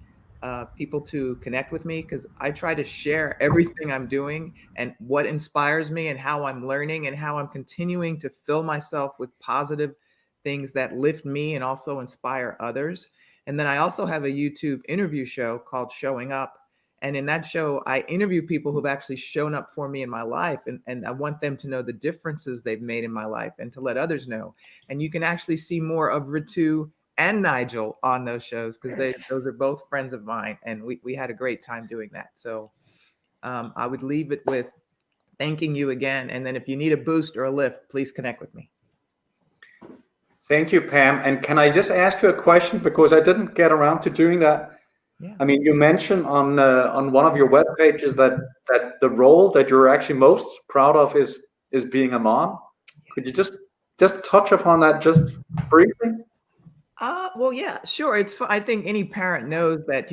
people to connect with me, because I try to share everything I'm doing and what inspires me and how I'm learning and how I'm continuing to fill myself with positive things that lift me and also inspire others. And then I also have a YouTube interview show called Showing Up. And in that show, I interview people who've actually shown up for me in my life. And I want them to know the differences they've made in my life and to let others know. And you can actually see more of Ritu and Nigel on those shows, because those are both friends of mine. And we had a great time doing that. So I would leave it with thanking you again. And then if you need a boost or a lift, please connect with me. Thank you, Pam. And can I just ask you a question, because I didn't get around to doing that? Yeah. I mean, you mentioned on one of your web pages that the role that you're actually most proud of is being a mom. Could you just touch upon that just briefly? Well, yeah, sure. I think any parent knows that,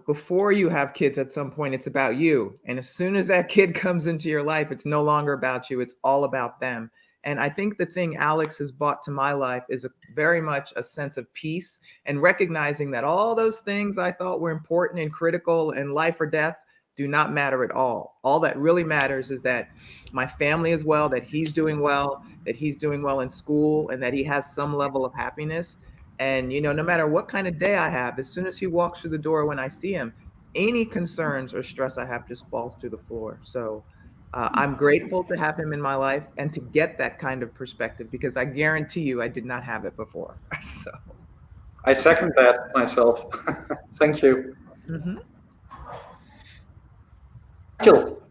before you have kids, at some point, it's about you. And as soon as that kid comes into your life, it's no longer about you. It's all about them. And I think the thing Alex has brought to my life is very much a sense of peace, and recognizing that all those things I thought were important and critical and life or death do not matter at all. All that really matters is that my family is well, that he's doing well in school, and that he has some level of happiness. And, no matter what kind of day I have, as soon as he walks through the door, when I see him, any concerns or stress I have just falls to the floor. So I'm grateful to have him in my life and to get that kind of perspective, because I guarantee you I did not have it before. So I second that myself. Thank you. Mm-hmm. Jill.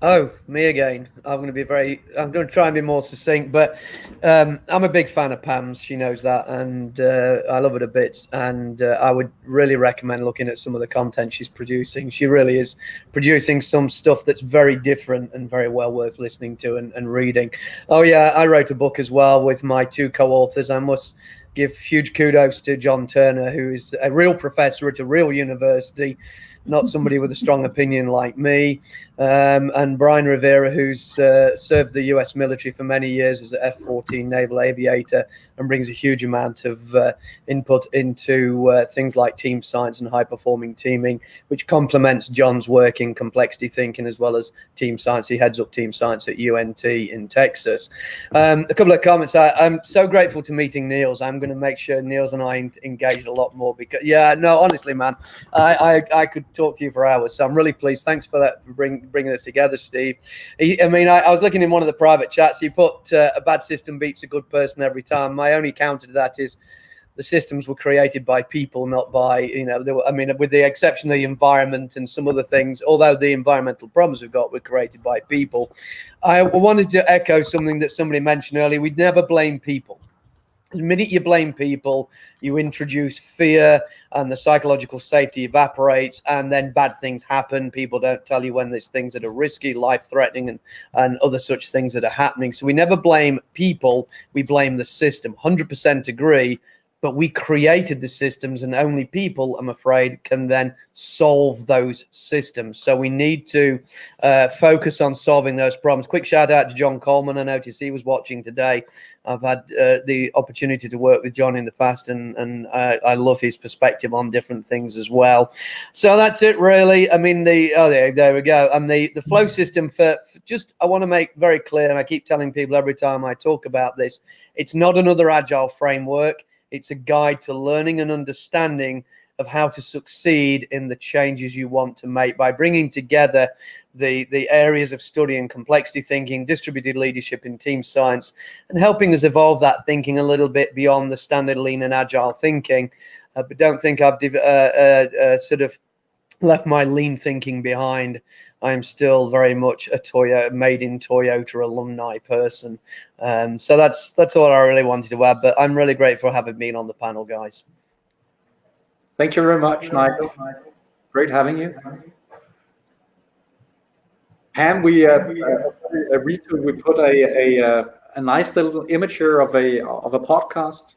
Oh, me again. I'm going to try and be more succinct, but I'm a big fan of Pam's. She knows that, and I love her to bits. And I would really recommend looking at some of the content she's producing. She really is producing some stuff that's very different and very well worth listening to and reading. Oh yeah, I wrote a book as well with my two co-authors. I must give huge kudos to John Turner, who is a real professor at a real university. not somebody with a strong opinion like me. And Brian Rivera, who's served the US military for many years as an F-14 naval aviator and brings a huge amount of input into things like team science and high-performing teaming, which complements John's work in complexity thinking as well as team science. He heads up team science at UNT in Texas. A couple of comments. I'm so grateful to meeting Niels. I'm going to make sure Niels and I engage a lot more because, yeah, no, honestly, man, I could talk to you for hours. So I'm really pleased. Thanks for that, for bringing us together, Steve. I was looking in one of the private chats. You put a bad system beats a good person every time. My only counter to that is the systems were created by people, not by, with the exception of the environment and some other things, although the environmental problems we've got were created by people. I wanted to echo something that somebody mentioned earlier. We'd never blame people. The minute you blame people, you introduce fear and the psychological safety evaporates, and then bad things happen. People don't tell you when there's things that are risky, life-threatening, and other such things that are happening. So we never blame people, we blame the system. 100% agree. But we created the systems, and only people, I'm afraid, can then solve those systems. So we need to focus on solving those problems. Quick shout out to John Coleman. I noticed he was watching today. I've had the opportunity to work with John in the past, and I love his perspective on different things as well. So that's it, really. I mean, there we go. And the flow system for just, I want to make very clear, and I keep telling people every time I talk about this, it's not another agile framework. It's a guide to learning and understanding of how to succeed in the changes you want to make by bringing together the areas of study and complexity thinking, distributed leadership in team science, and helping us evolve that thinking a little bit beyond the standard lean and agile thinking. But don't think I've sort of left my lean thinking behind. I am still very much a made in Toyota alumni person. So that's all I really wanted to add, but I'm really grateful for having been on the panel, guys. Thank you very much, Nigel. Great having you. Pam, we put a nice little image here of a podcast.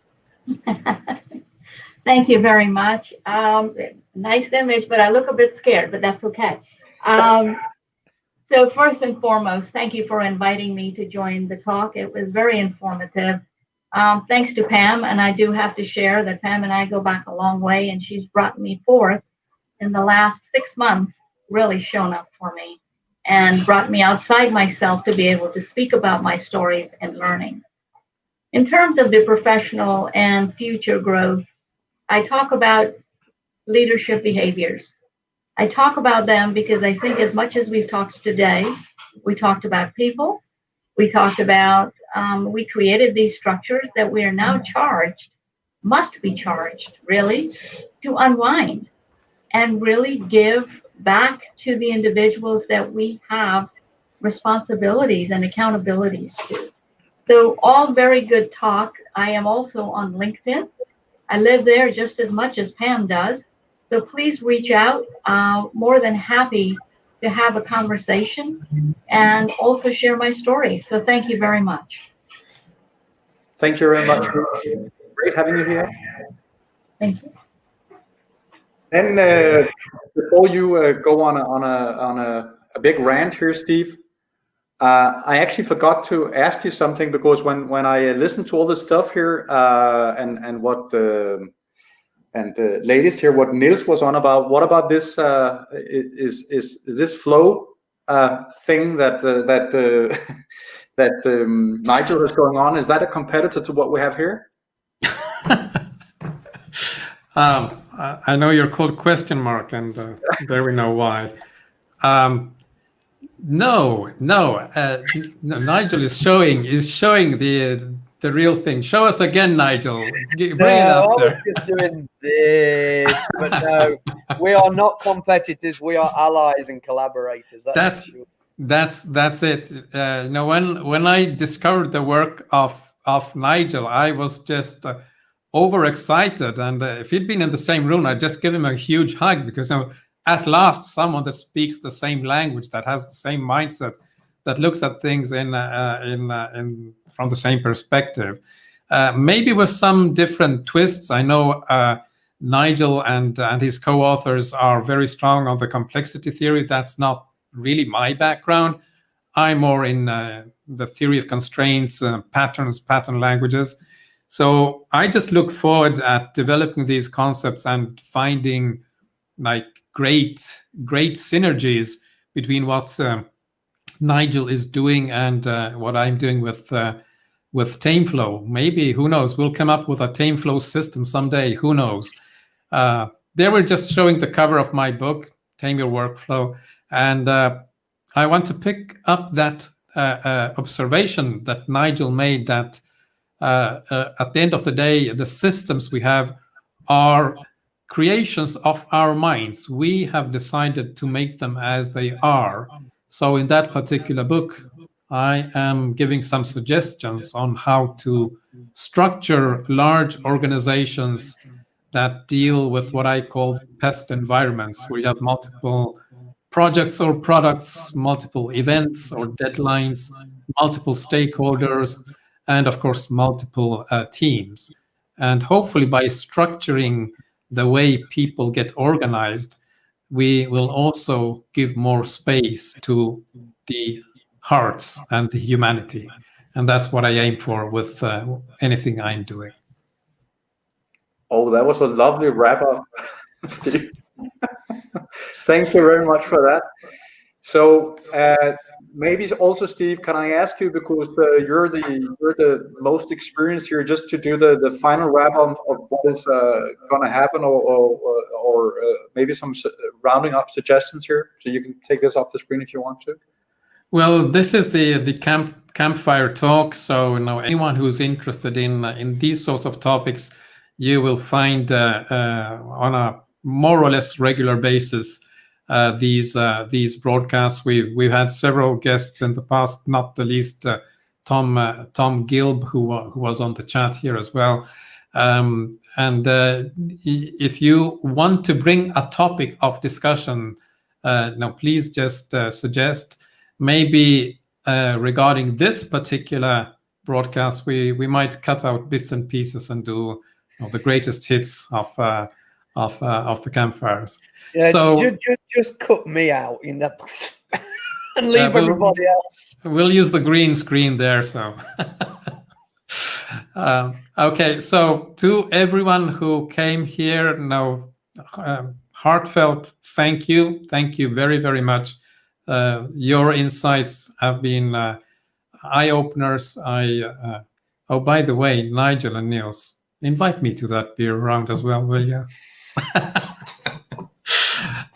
Thank you very much. Nice image, but I look a bit scared, but that's okay. So first and foremost, thank you for inviting me to join the talk. It was very informative. Thanks to Pam, and I do have to share that Pam and I go back a long way, and she's brought me forth in the last 6 months, really shown up for me and brought me outside myself to be able to speak about my stories and learning. In terms of the professional and future growth, I talk about leadership behaviors. I talk about them because I think as much as we've talked today, we talked about people, we talked about, we created these structures that we are now must be charged, really, to unwind and really give back to the individuals that we have responsibilities and accountabilities to. So all very good talk. I am also on LinkedIn. I live there just as much as Pam does. So please reach out. More than happy to have a conversation and also share my stories. So thank you very much. Thank you very much. Great having you here. Thank you. And before you go on a big rant here, Steve, I actually forgot to ask you something, because when I listened to all this stuff here and what ladies here, what Niels was on about, what about this? Is this flow thing that Nigel is going on? Is that a competitor to what we have here? I know you're called question mark, and there we know why. No. Nigel is showing the real thing. Show us again, Nigel. Bring it up there. I was just doing this, but no, we are not competitors. We are allies and collaborators. That's it. When I discovered the work of Nigel, I was just overexcited, and if he'd been in the same room, I'd just give him a huge hug, because at last someone that speaks the same language, that has the same mindset, that looks at things in from the same perspective, maybe with some different twists. I know Nigel and his co-authors are very strong on the complexity theory. That's not really my background. I'm more in the theory of constraints, patterns, pattern languages. So I just look forward at developing these concepts and finding like great synergies between what Nigel is doing and what I'm doing with TameFlow. Maybe, who knows, we'll come up with a TameFlow system someday. Who knows? They were just showing the cover of my book, Tame Your Workflow, and I want to pick up that observation that Nigel made, that at the end of the day, the systems we have are creations of our minds. We have decided to make them as they are. So in that particular book, I am giving some suggestions on how to structure large organizations that deal with what I call pest environments, where you have multiple projects or products, multiple events or deadlines, multiple stakeholders, and of course, multiple teams. And hopefully by structuring the way people get organized, we will also give more space to the hearts and the humanity. And that's what I aim for with anything I'm doing. Oh, that was a lovely wrap up, Steve. Thank you very much for that. So maybe also, Steve, can I ask you, because you're the most experienced here, just to do the final wrap up of what is going to happen, or maybe some rounding up suggestions here, so you can take this off the screen if you want to. Well, this is the Campfire Talks. So anyone who's interested in these sorts of topics, you will find on a more or less regular basis these broadcasts. We've had several guests in the past, not the least Tom Gilb, who was on the chat here as well. And if you want to bring a topic of discussion, please just suggest. Maybe regarding this particular broadcast, we might cut out bits and pieces and do the greatest hits of the campfires. Yeah, so just cut me out in that and leave everybody else. We'll use the green screen there. So okay. So to everyone who came here, heartfelt thank you very, very much. Your insights have been eye openers. Oh, by the way, Nigel and Niels, invite me to that beer round as well, will you?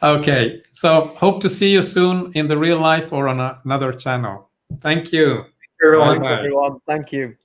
Okay, so hope to see you soon in the real life or on another channel. Thank you. Thank you, everyone. Thanks, everyone. Thank you.